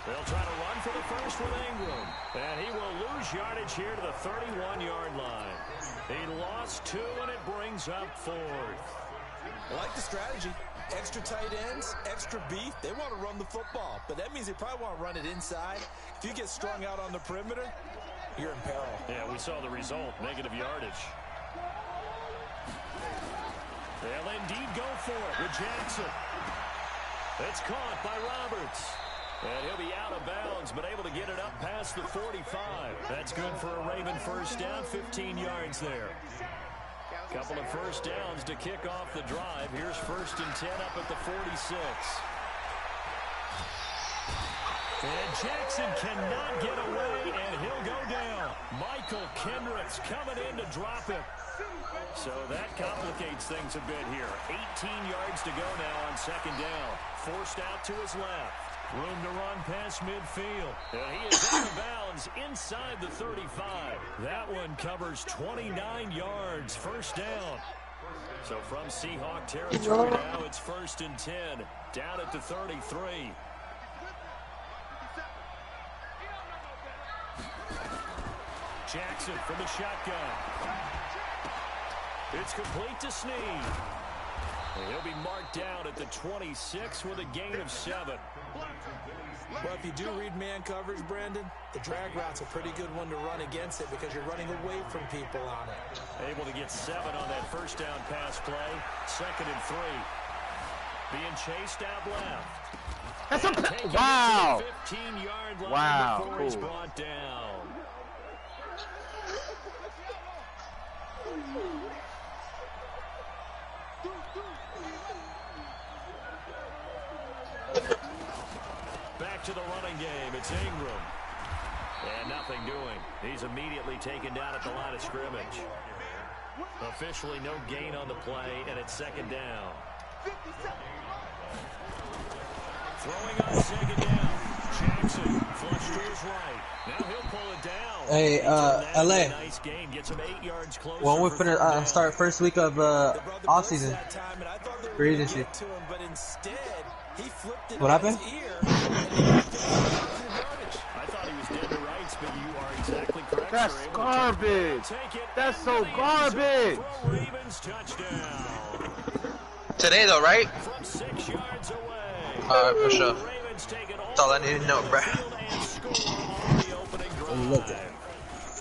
They'll try to run for the first with Ingram. And he will lose yardage here to the 31-yard line. He lost 2, and it brings up 4th. I like the strategy. Extra tight ends, extra beef. They want to run the football, but that means they probably want to run it inside. If you get strung out on the perimeter, you're in peril. Yeah, we saw the result, negative yardage. They'll indeed go for it with Jackson. It's caught by Roberts. And he'll be out of bounds, but able to get it up past the 45. That's good for a Raven first down, 15 yards there. Couple of first downs to kick off the drive. Here's 1st and 10 up at the 46. And Jackson cannot get away, and he'll go down. Michael Kendricks coming in to drop him. So that complicates things a bit here. 18 yards to go now on 2nd down. Forced out to his left. Room to run past midfield. And he is out of bounds inside the 35. That one covers 29 yards. First down. So from Seahawk territory now, it's 1st and 10. Down at the 33. Jackson from the shotgun. It's complete to Snead. And he'll be marked down at the 26 with a gain of 7. Well, if you do read man coverage, Brandon, the drag route's a pretty good one to run against it because you're running away from people on it. Able to get 7 on that first down pass play. 2nd and 3. Being chased out left. That's a wow. 15-yard line Wow. before he's brought down. Back to the running game. It's Ingram. And nothing doing. He's immediately taken down at the line of scrimmage. Officially no gain on the play, and it's 2nd down. Throwing on 2nd down. Jackson flush to his right. Now he'll pull it down. Hey, LA. Nice gain. Gets him 8 yards closer. Well, we're finna start first week of off season. Free agency. What happened? I thought he was dead to rights, but you are exactly correct. That's garbage. That's so garbage. Ravens touchdown. Today though, right? From 6 yards away. Alright, for sure. Ravens take it That's all I need to know, bruh.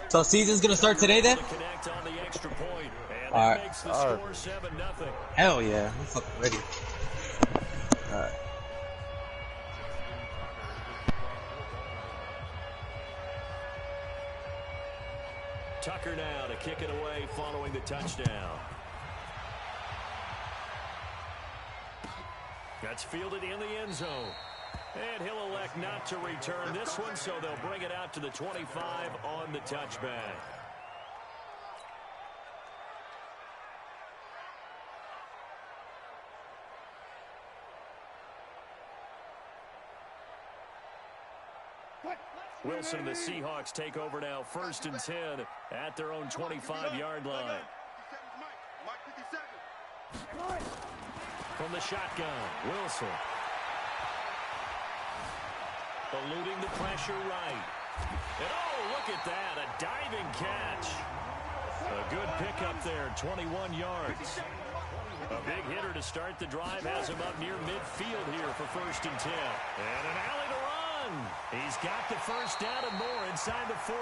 So season's gonna start today then? Connect on the extra point. And And that makes the score 7-0. Hell yeah, I'm fucking ready. Alright. Tucker now to kick it away following the touchdown. That's fielded in the end zone. And he'll elect not to return this one, so they'll bring it out to the 25 on the touchback. Wilson and the Seahawks take over now, 1st and 10 at their own 25-yard line. From the shotgun, Wilson. Eluding the pressure right. And oh, look at that, a diving catch. A good pickup there, 21 yards. A big hitter to start the drive has him up near midfield here for 1st and 10. And an alley to run. He's got the first down and more inside the 40.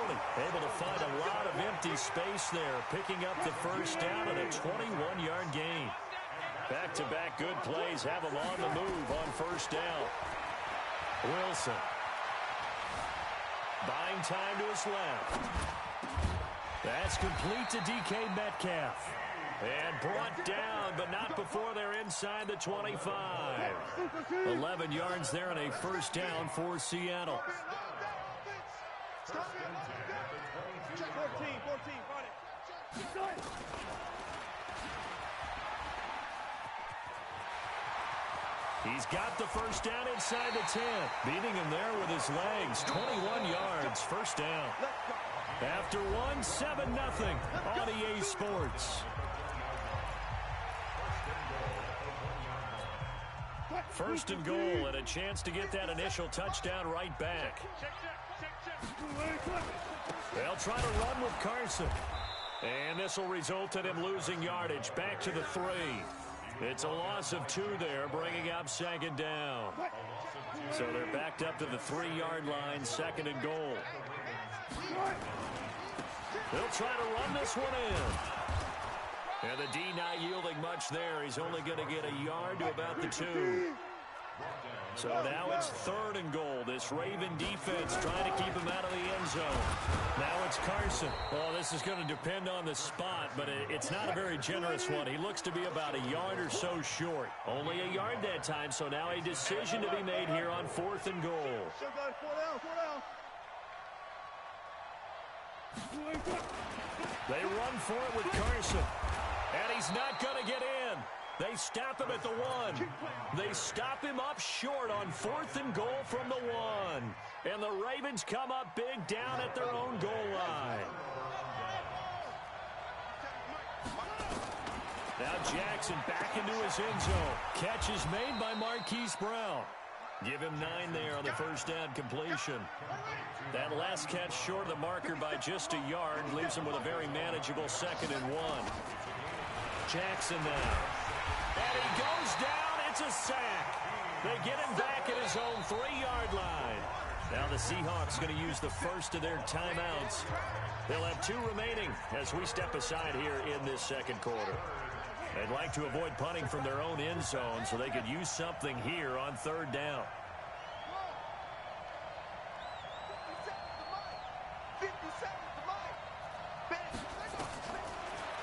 Able to find a lot of empty space there, picking up the first down and a 21-yard gain. Back-to-back good plays have him on the move on 1st down. Wilson. Buying time to his left. That's complete to DK Metcalf. And brought down, but not before they're inside the 25. 11 yards there and a 1st down for Seattle. 14, run it. He's got the first down inside the 10. Beating him there with his legs. 21 yards, 1st down. After one, 7-0 on EA Sports. 1st and goal and a chance to get that initial touchdown right back. They'll try to run with Carson. And this will result in him losing yardage back to the 3. It's a loss of 2 there, bringing up 2nd down. So they're backed up to the 3-yard line, 2nd and goal. They'll try to run this one in. And the D not yielding much there. He's only going to get a yard to about the 2. So now it's 3rd and goal. This Raven defense trying to keep him out of the end zone. Now it's Carson. Well, this is going to depend on the spot, but it's not a very generous one. He looks to be about a yard or so short. Only a yard that time, so now a decision to be made here on 4th and goal. They run for it with Carson. And he's not going to get in. They stop him at the 1. They stop him up short on 4th and goal from the 1. And the Ravens come up big down at their own goal line. Now Jackson back into his end zone. Catch is made by Marquise Brown. Give him 9 there on the first down completion. That last catch short of the marker by just a yard leaves him with a very manageable 2nd and 1. Jackson now. And he goes down. It's a sack. They get him back at his own 3-yard line. Now the Seahawks going to use the first of their timeouts. They'll have 2 remaining as we step aside here in this 2nd quarter. They'd like to avoid punting from their own end zone so they could use something here on 3rd down.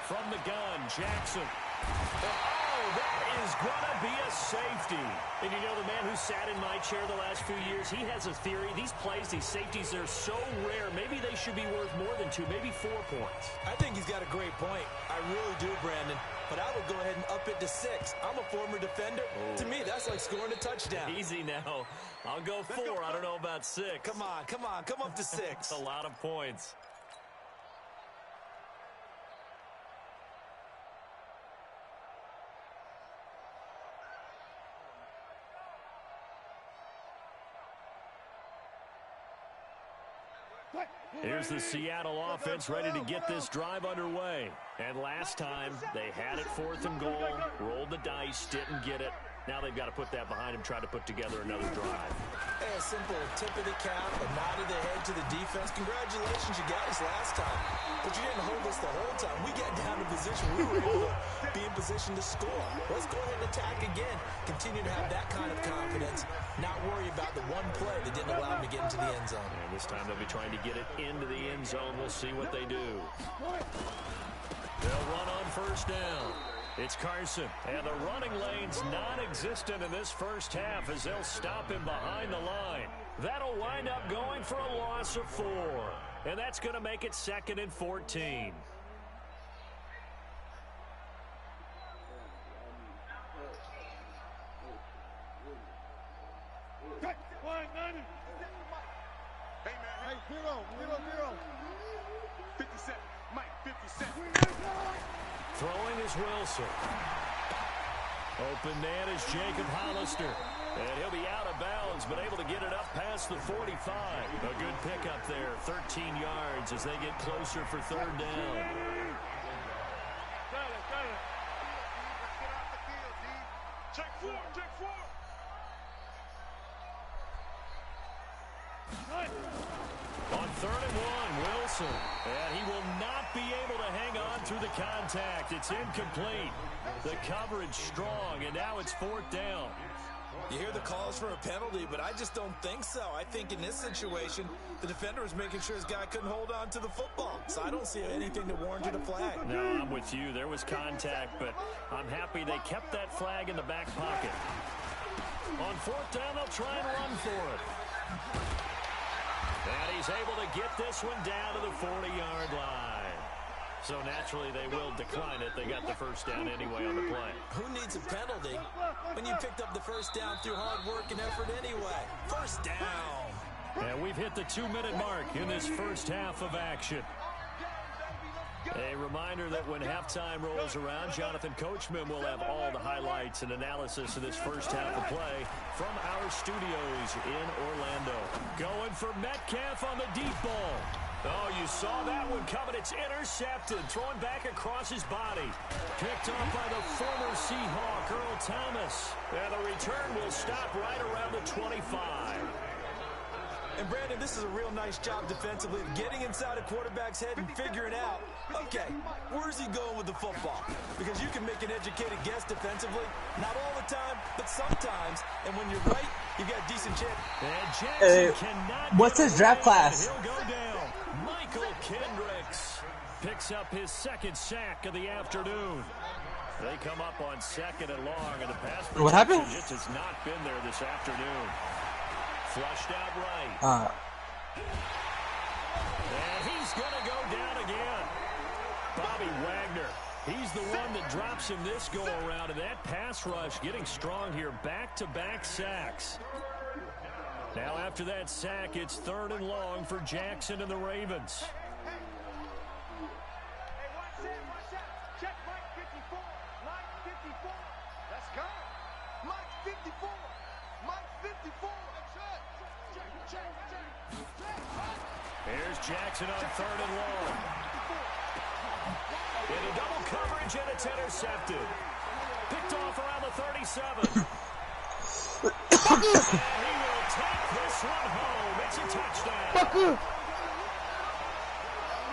From the gun, Jackson. Oh, that is going to be a safety. And you know, the man who sat in my chair the last few years, he has a theory. These plays, these safeties, they're so rare. Maybe they should be worth more than 2, maybe 4 points. I think he's got a great point. I really do, Brandon. But I would go ahead and up it to 6. I'm a former defender. Oh. To me, that's like scoring a touchdown. Easy now. I'll go 4. I don't know about 6. Come on. Come up to 6. A lot of points. Here's the Seattle offense ready to get this drive underway. And last time, they had it 4th and goal, rolled the dice, didn't get it. Now they've got to put that behind them, try to put together another drive. Hey, a simple tip of the cap, a nod of the head to the defense. Congratulations, you got us last time. But you didn't hold us the whole time. We got down to position. We were able to be in position to score. Let's go ahead and attack again. Continue to have that kind of confidence. Not worry about the one play that didn't allow them to get into the end zone. And this time they'll be trying to get it into the end zone. We'll see what they do. They'll run on first down. It's Carson, and the running lane's non-existent in this first half as they'll stop him behind the line. That'll wind up going for a loss of 4, and that's going to make it 2nd and 14. Hey, man. Hey, 0. 50 Cent. Mike, 50 Cent. Throwing is Wilson. Open man is Jacob Hollister. And he'll be out of bounds, but able to get it up past the 45. A good pickup there, 13 yards as they get closer for 3rd down. Got it. Let's get off the field, D. Check 4. On 3rd and 1, Wilson. And he will not be able to hang on through the contact. It's incomplete. The coverage strong, and now it's 4th down. You hear the calls for a penalty, but I just don't think so. I think in this situation, the defender was making sure his guy couldn't hold on to the football. So I don't see anything that warranted a flag. No, I'm with you. There was contact, but I'm happy they kept that flag in the back pocket. On 4th down, they'll try and run for it. And he's able to get this one down to the 40-yard line. So naturally, they will decline it. They got the first down anyway on the play. Who needs a penalty when you picked up the first down through hard work and effort anyway? First down. And we've hit the 2-minute mark in this first half of action. A reminder that when halftime rolls around, Jonathan Coachman will have all the highlights and analysis of this first half of play from our studios in Orlando. Going for Metcalf on the deep ball. Oh, you saw that one coming. It's intercepted. Thrown back across his body. Picked off by the former Seahawk, Earl Thomas. And the return will stop right around the 25. And, Brandon, this is a real nice job defensively of getting inside a quarterback's head and figuring out, okay, where's he going with the football? Because you can make an educated guess defensively. Not all the time, but sometimes. And when you're right, you've got a decent chance. And Jackson cannot what's his draft class? He'll go down. Michael Kendricks picks up his 2nd sack of the afternoon. They come up on 2nd and long, and the pass what happened? Just has not been there this afternoon. Flushed out right. And he's going to go down again. Bobby Wagner. He's the one that drops him this go-around. And that pass rush getting strong here. Back-to-back sacks. Now after that sack, it's 3rd and long for Jackson and the Ravens. Hey, watch out. Check Mike 54. Mike 54. Let's go. Mike 54. Mike 54. Here's Jackson on 3rd and long. Into double coverage, and it's intercepted. Picked off around the 37. And he will take this one home. It's a touchdown.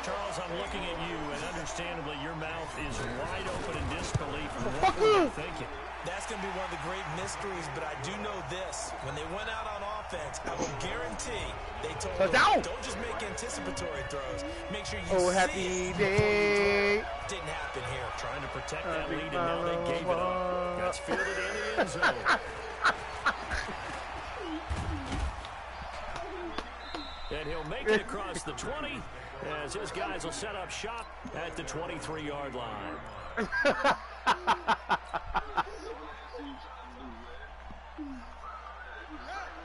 Charles, I'm looking at you, and understandably, your mouth is wide open in disbelief. What were you thinking? That's going to be one of the great mysteries, but I do know this. When they went out on offense, I will guarantee they told them, don't just make anticipatory throws. Make sure you see it. Didn't happen here. Trying to protect that lead, and now they gave it up. Got fielded in the end zone. And he'll make it across the 20 as his guys will set up shop at the 23-yard line.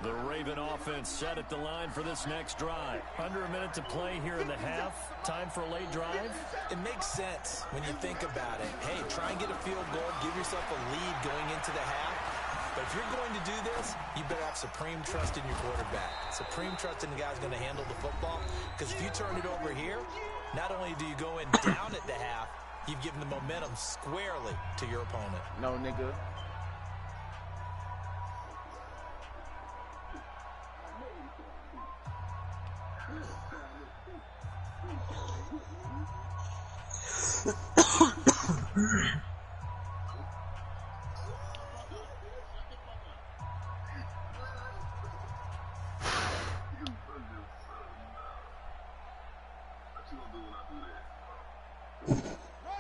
The Raven offense set at the line for this next drive. Under a minute to play here in the half. Time for a late drive. It makes sense when you think about it. Hey, try and get a field goal. Give yourself a lead going into the half. But if you're going to do this, you better have supreme trust in your quarterback. Supreme trust in the guy's going to handle the football. Because if you turn it over here, not only do you go in down at the half, you've given the momentum squarely to your opponent. No, nigga.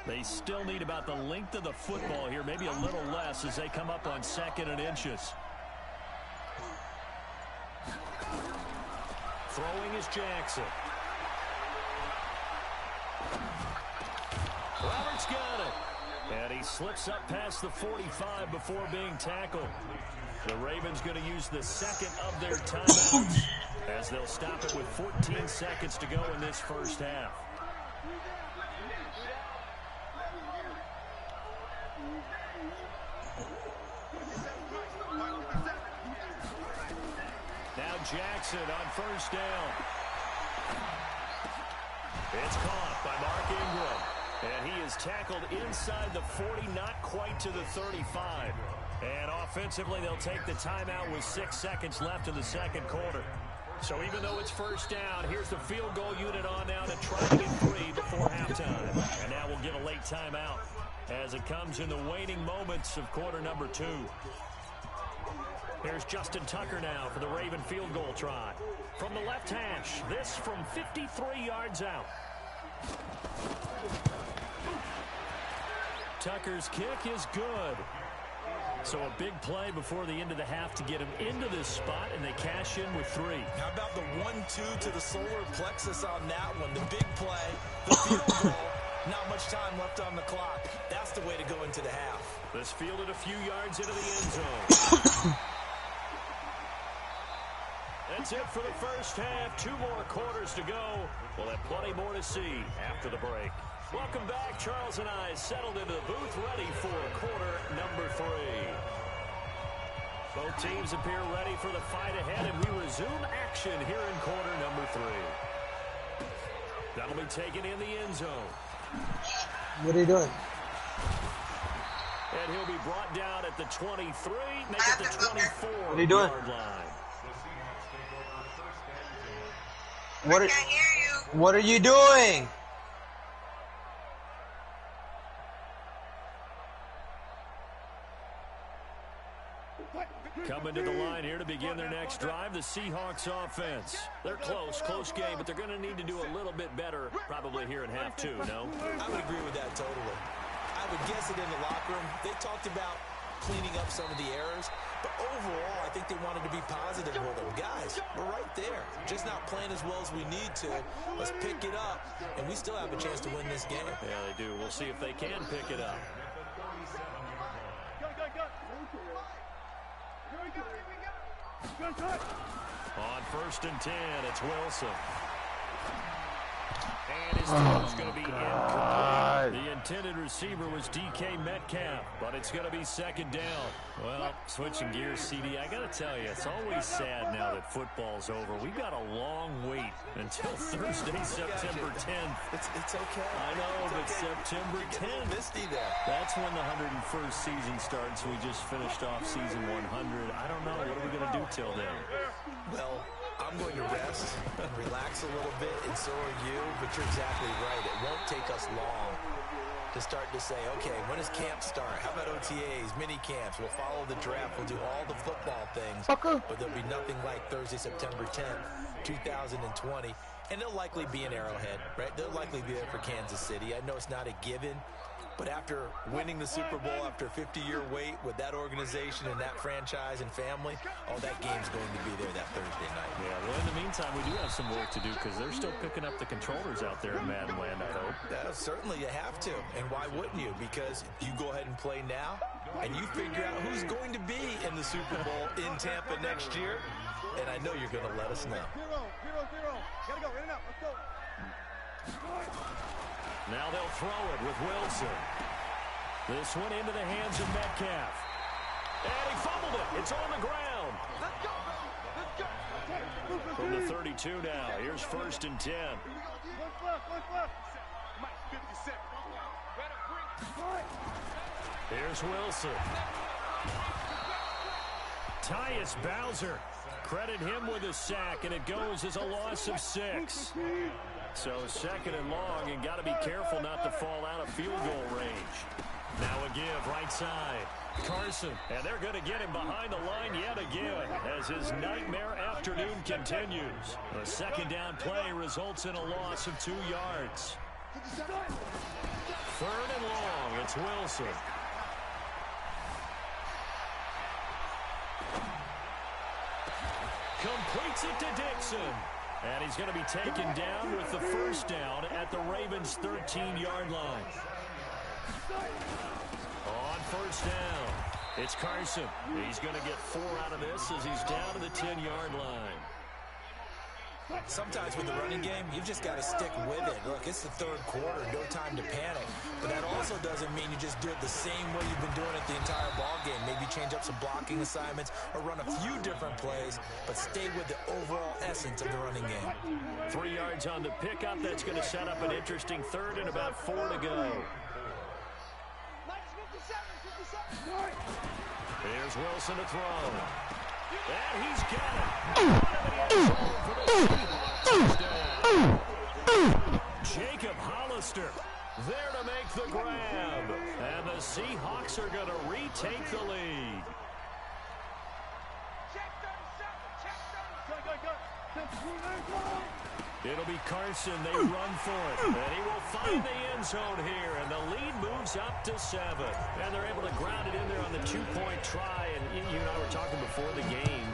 They still need about the length of the football here, maybe a little less as they come up on 2nd and inches. Throwing is Jackson. Roberts got it. And he slips up past the 45 before being tackled. The Ravens going to use the 2nd of their timeouts as they'll stop it with 14 seconds to go in this first half. Now Jackson on 1st down. It's caught by Mark Ingram. And he is tackled inside the 40, not quite to the 35. And offensively, they'll take the timeout with 6 seconds left in the 2nd quarter. So even though it's 1st down, here's the field goal unit on now to try to get 3 before halftime. And now we'll get a late timeout as it comes in the waning moments of quarter number 2. Here's Justin Tucker now for the Raven field goal try. From the left hash, this from 53 yards out. Tucker's kick is good. So a big play before the end of the half to get him into this spot, and they cash in with 3. How about the 1-2 to the solar plexus on that one? The big play, the field goal, not much time left on the clock. That's the way to go into the half. This fielded a few yards into the end zone. That's it for the first half. 2 more quarters to go. We'll have plenty more to see after the break. Welcome back. Charles and I settled into the booth ready for quarter number 3. Both teams appear ready for the fight ahead, and we resume action here in quarter number 3. That'll be taken in the end zone. What are you doing? And he'll be brought down at the 23, make it the 24 What are you doing? yard line. What are you doing? Coming to the line here to begin their next drive, the Seahawks offense. They're close game, but they're going to need to do a little bit better probably here in half 2, no? I would agree with that totally. I would guess it in the locker room. They talked about cleaning up some of the errors, but overall, I think they wanted to be positive with them. Guys, we're right there. Just not playing as well as we need to. Let's pick it up, and we still have a chance to win this game. Yeah, they do. We'll see if they can pick it up. On 1st and 10, it's Wilson. And his throw is going to be incomplete. The intended receiver was DK Metcalf, but it's going to be 2nd down. Well, switching gears, CD, I got to tell you, it's always sad now that football's over. We've got a long wait until Thursday, September 10th. It's okay. I know, but September 10th. Misty there. That's when the 101st season starts. We just finished off season 100. I don't know. What are we going to do till then? Well, I'm going to rest and relax a little bit, and so are you, but you're exactly right. It won't take us long to start to say, okay, when does camp start? How about OTAs, mini camps? We'll follow the draft. We'll do all the football things, but there'll be nothing like Thursday, September 10th, 2020, and they'll likely be in Arrowhead, right? They'll likely be there for Kansas City. I know it's not a given, but after winning the Super Bowl, after a 50-year wait with that organization and that franchise and family, that game's going to be there that Thursday night. Yeah, well, in the meantime, we do have some work to do because they're still picking up the controllers out there in Madden Land, I hope. Yeah, certainly you have to. And why wouldn't you? Because you go ahead and play now, and you figure out who's going to be in the Super Bowl in Tampa next year, and I know you're going to let us know. 0-0. Gotta go. In and out. Let's go. Now they'll throw it with Wilson. This one into the hands of Metcalf. And he fumbled it. It's on the ground. From the 32 now. Here's 1st and 10. Here's Wilson. Tyus Bowser. Credit him with a sack, and it goes as a loss of 6. So second and long, and got to be careful not to fall out of field goal range. Now a give right side. Carson, and they're going to get him behind the line yet again as his nightmare afternoon continues. The second down play results in a loss of 2 yards. Third and long, it's Wilson. Completes it to Dixon. And he's going to be taken down with the first down at the Ravens' 13-yard line. On first down, it's Carson. He's going to get 4 out of this as he's down to the 10-yard line. Sometimes with the running game, you've just got to stick with it. Look, it's the third quarter, no time to panic. But that also doesn't mean you just do it the same way you've been doing it the entire ball game. Maybe change up some blocking assignments or run a few different plays, but stay with the overall essence of the running game. 3 yards on the pickup. That's going to set up an interesting third and about 4 to go. Here's Wilson to throw. And he's got it. Jacob Hollister there to make the grab. And the Seahawks are going to retake the lead. It'll be Carson. They run for it. And he will find the end zone here. And the lead moves up to 7. And they're able to ground it in there on the 2-point try. And you and I were talking before the game.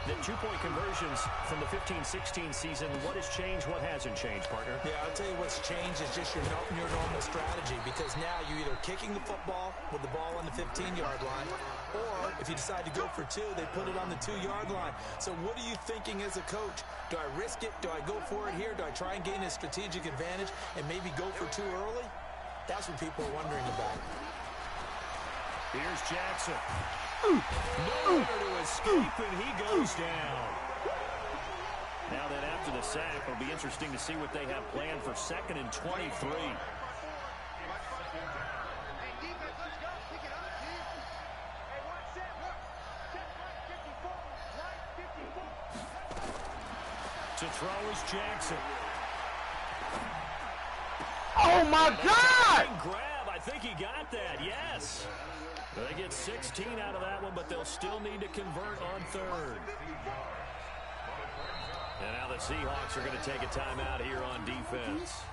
The 2-point conversions from the 15-16 season, what has changed, what hasn't changed, partner? Yeah, I'll tell you what's changed is just your normal strategy, because now you're either kicking the football with the ball on the 15-yard line, or if you decide to go for 2, they put it on the 2-yard line. So what are you thinking as a coach? Do I risk it? Do I go for it here? Do I try and gain a strategic advantage and maybe go for 2 early? That's what people are wondering about. Here's Jackson. Nowhere to escape, and he goes down. Now that after the sack, it'll be interesting to see what they have planned for 2nd and 23. To throw is Jackson. Oh, my God! Grab. I think he got that, yes. They get 16 out of that one, but they'll still need to convert on 3rd. And now the Seahawks are going to take a timeout here on defense.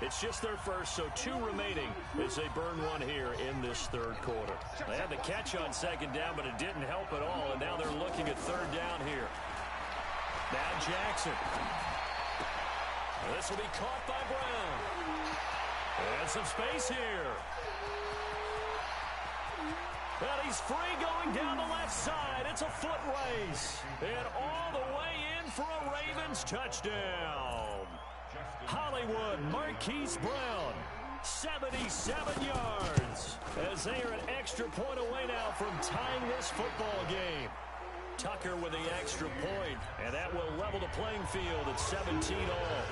It's just their first, so 2 remaining as they burn 1 here in this 3rd quarter. They had the catch on 2nd down, but it didn't help at all, and now they're looking at 3rd down here. Now Jackson. This will be caught by Brown. And some space here. But he's free going down the left side. It's a foot race. And all the way in for a Ravens touchdown. Hollywood Marquise Brown, 77 yards. As they are an extra point away now from tying this football game. Tucker with the extra point, and that will level the playing field at 17 all.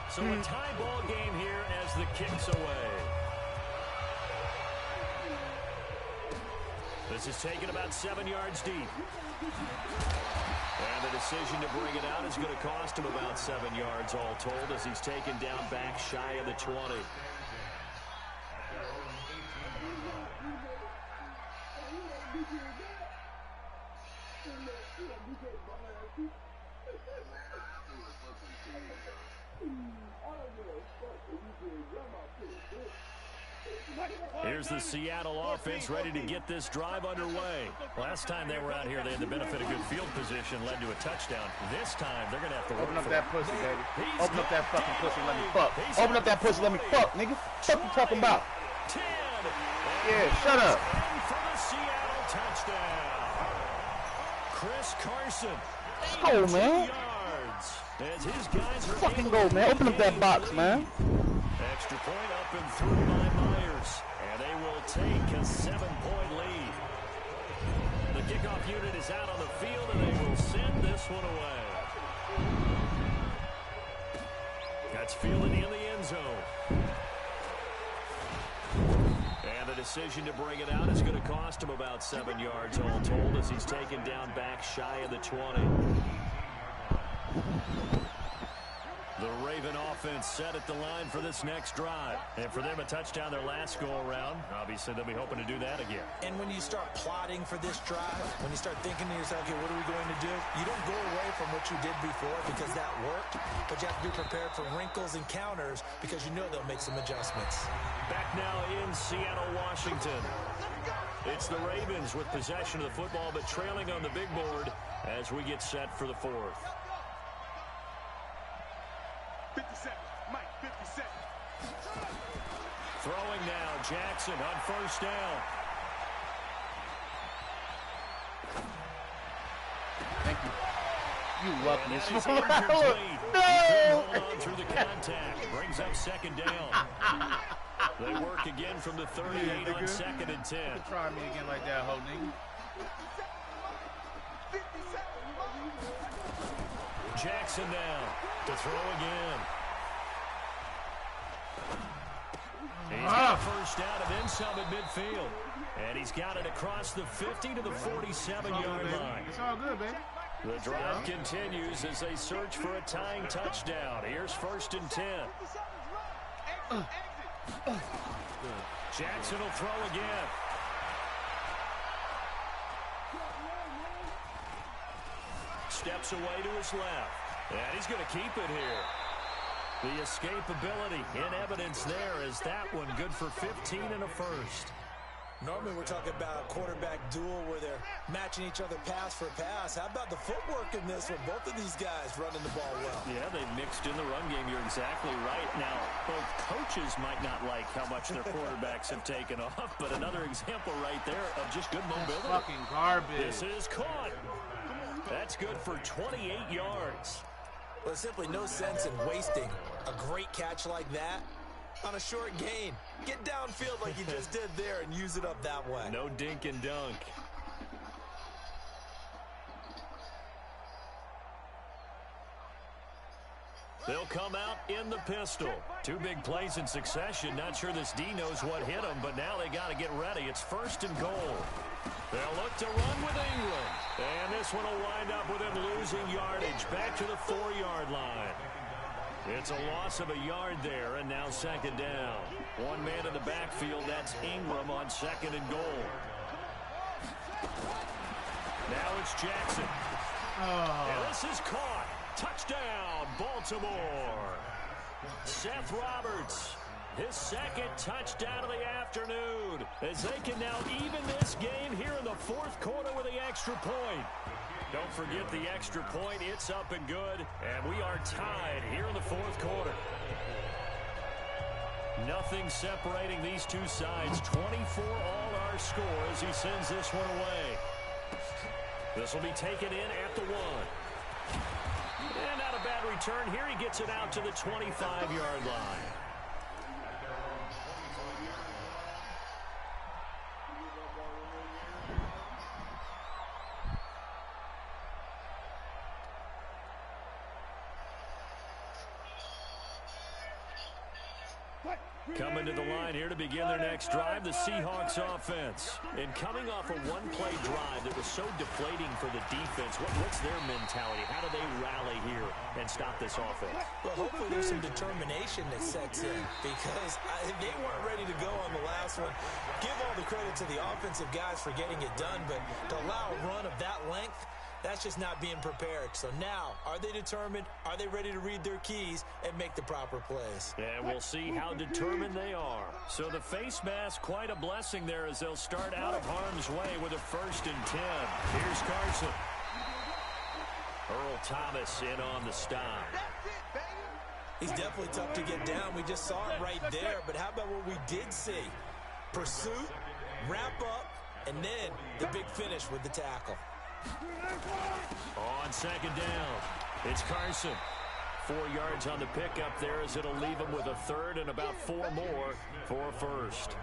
So a tie ball game here as the kick's away. This is taken about 7 yards deep. And the decision to bring it out is going to cost him about 7 yards all told as he's taken down back shy of the 20. Here's the Seattle offense ready to get this drive underway. Last time they were out here, they had the benefit of good field position, led to a touchdown. This time, they're going to have to open up that pussy, baby. Open up that fucking pussy, let me fuck. Open up that pussy, let me fuck, nigga. What you talking about? 10. Yeah, shut up. For the Seattle touchdown. Chris Carson. Let's go, man. Yards. As his guys are fucking go, man. Open up that box, man. Extra point up and through by Myers. And they will take a 7-point lead. The kickoff unit is out on the field, and they will send this one away. That's fielded in the end zone. And the decision to bring it out is going to cost him about 7 yards all told as he's taken down back shy of the 20. The Raven offense set at the line for this next drive. And for them, a touchdown their last go-around. Obviously, they'll be hoping to do that again. And when you start plotting for this drive, when you start thinking to yourself, okay, what are we going to do? You don't go away from what you did before because that worked, but you have to be prepared for wrinkles and counters because you know they'll make some adjustments. Back now in Seattle, Washington. It's the Ravens with possession of the football, but trailing on the big board as we get set for the fourth. 50 seconds. Mike, 50 seconds. Throwing now, Jackson on first down. Thank you. You lucky. And that is incomplete. No! Hold on through the contact. Brings up second down. They work again from the 38 on second and 10. Try me again like that, ho nigga. Jackson now to throw again. He's got a first out of inside midfield. And he's got it across the 50 to the 47-yard line. It's all good, baby. The drive continues as they search for a tying touchdown. Here's first and 10. Jackson will throw again. Steps away to his left. And he's going to keep it here. The escapability in evidence there is that one good for 15 and a first. Normally we're talking about a quarterback duel where they're matching each other pass for pass. How about the footwork in this one? Both of these guys running the ball well. Yeah, they mixed in the run game. You're exactly right. Now, both coaches might not like how much their quarterbacks have taken off, but another example right there of just good mobility. Fucking garbage. This is caught. That's good for 28 yards. Well, there's simply no sense in wasting a great catch like that on a short gain. Get downfield like you just did there and use it up that way. No dink and dunk. They'll come out in the pistol. Two big plays in succession. Not sure this D knows what hit them, but now they got to get ready. It's first and goal. They'll look to run with England. And this one will wind up with them losing yardage back to the 4-yard line. It's a loss of a yard there, and now second down. One man in the backfield, that's Ingram on second and goal. Now it's Jackson. And this is caught. Touchdown, Baltimore. Seth Roberts, his second touchdown of the afternoon, as they can now even this game here in the fourth quarter with the extra point. Don't forget the extra point. It's up and good, and we are tied here in the fourth quarter. Nothing separating these two sides. 24 all our score as he sends this one away. This will be taken in at the 1. And not a bad return here. He gets it out to the 25-yard line. Coming to the line here to begin their next drive, the Seahawks offense. And coming off a one-play drive that was so deflating for the defense, what's their mentality? How do they rally here and stop this offense? Well, hopefully there's some determination that sets in because they weren't ready to go on the last one. Give all the credit to the offensive guys for getting it done, but to allow a run of that length, that's just not being prepared. So now, are they determined? Are they ready to read their keys and make the proper plays? And we'll see how determined they are. So the face mask, quite a blessing there as they'll start out of harm's way with a first and 10. Here's Carson. Earl Thomas in on the stop. He's definitely tough to get down. We just saw it right there. But how about what we did see? Pursuit, wrap up, and then the big finish with the tackle. On second down, it's Carson. 4 yards on the pickup there as it'll leave him with a third and about 4 more for first.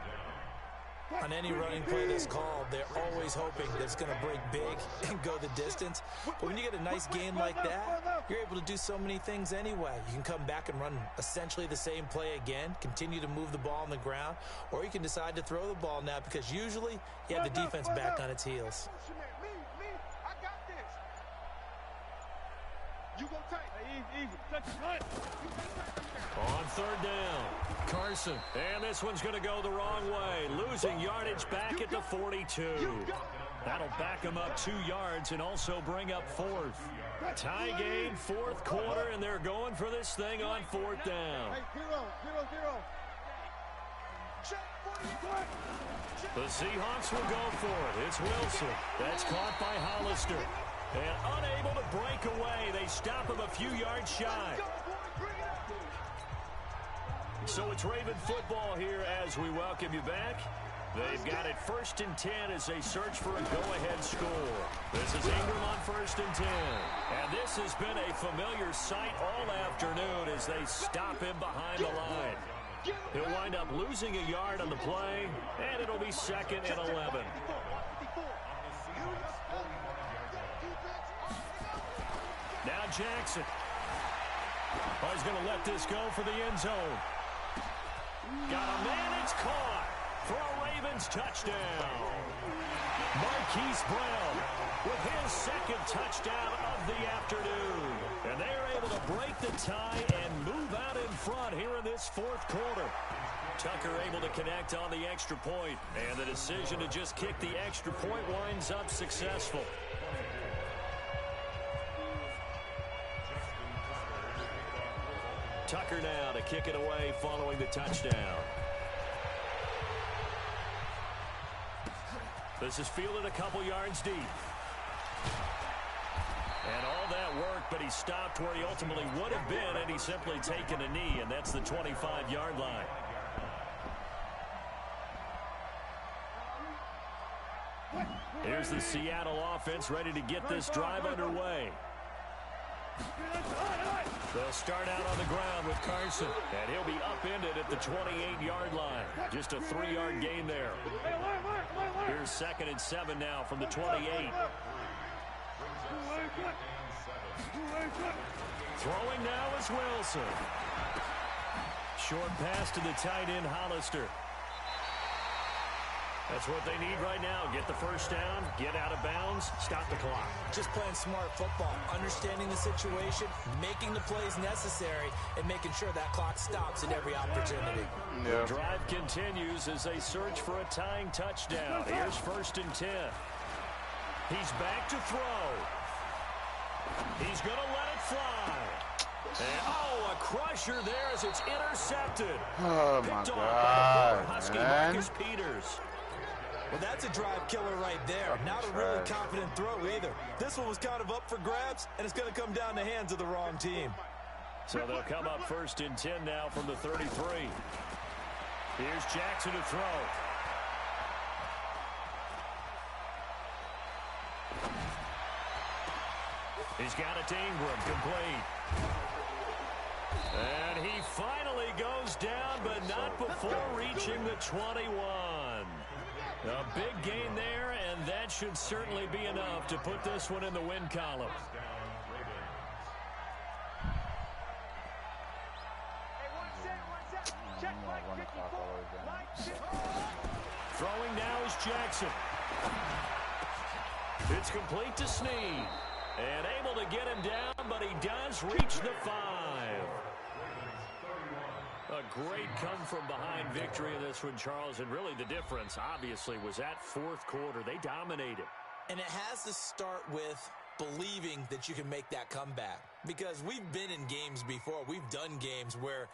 On any running play that's called, they're always hoping that it's going to break big and go the distance. But when you get a nice gain like that, you're able to do so many things anyway. You can come back and run essentially the same play again, continue to move the ball on the ground, or you can decide to throw the ball now because usually you have the defense back on its heels. You go tight. Easy. Touch it. On third down, Carson. And this one's going to go the wrong way. Losing yardage back at the 42. That'll back him up 2 yards and also bring up fourth. Tie game, fourth quarter, and they're going for this thing on fourth down. Zero. The Seahawks will go for it. It's Wilson. That's caught by Hollister. And unable to break away. They stop him a few yards shy. So it's Raven football here as we welcome you back. They've got it 1st and 10 as they search for a go-ahead score. This is Ingram on 1st and 10. And this has been a familiar sight all afternoon as they stop him behind the line. He'll wind up losing a yard on the play, and it'll be 2nd and 11. Now Jackson. Oh, he's going to let this go for the end zone. Got a man, it's caught for a Ravens touchdown. Marquise Brown with his 2nd touchdown of the afternoon. And they're able to break the tie and move out in front here in this 4th quarter. Tucker able to connect on the extra point, and the decision to just kick the extra point winds up successful. Tucker now to kick it away following the touchdown. This is fielded a couple yards deep. And all that work, but he stopped where he ultimately would have been, and he's simply taken a knee, and that's the 25-yard line. Here's the Seattle offense ready to get this drive underway. They'll start out on the ground with Carson, and he'll be upended at the 28-yard line. Just a 3-yard gain there. Here's 2nd and 7 now from the 28. Throwing now is Wilson. Short pass to the tight end, Hollister. That's what they need right now. Get the first down, get out of bounds, stop the clock. Just playing smart football, understanding the situation, making the plays necessary, and making sure that clock stops at every opportunity. The drive continues as they search for a tying touchdown. Here's 1st and 10. He's back to throw. He's going to let it fly. And, a crusher there as it's intercepted. Oh, my God, Husky man. Marcus Peters. Well, that's a drive killer right there. Not a really confident throw either. This one was kind of up for grabs, and it's going to come down the hands of the wrong team. So they'll come up 1st and 10 now from the 33. Here's Jackson to throw. He's got it to Ingram, complete. And he finally goes down, but not before reaching the 21. A big gain there, and that should certainly be enough to put this one in the win column. Throwing now is Jackson. It's complete to Snead. And able to get him down, but he does reach the 5. A great come-from-behind victory in this one, Charles. And really the difference, obviously, was that 4th quarter. They dominated. And it has to start with believing that you can make that comeback. Because we've been in games before. We've done games where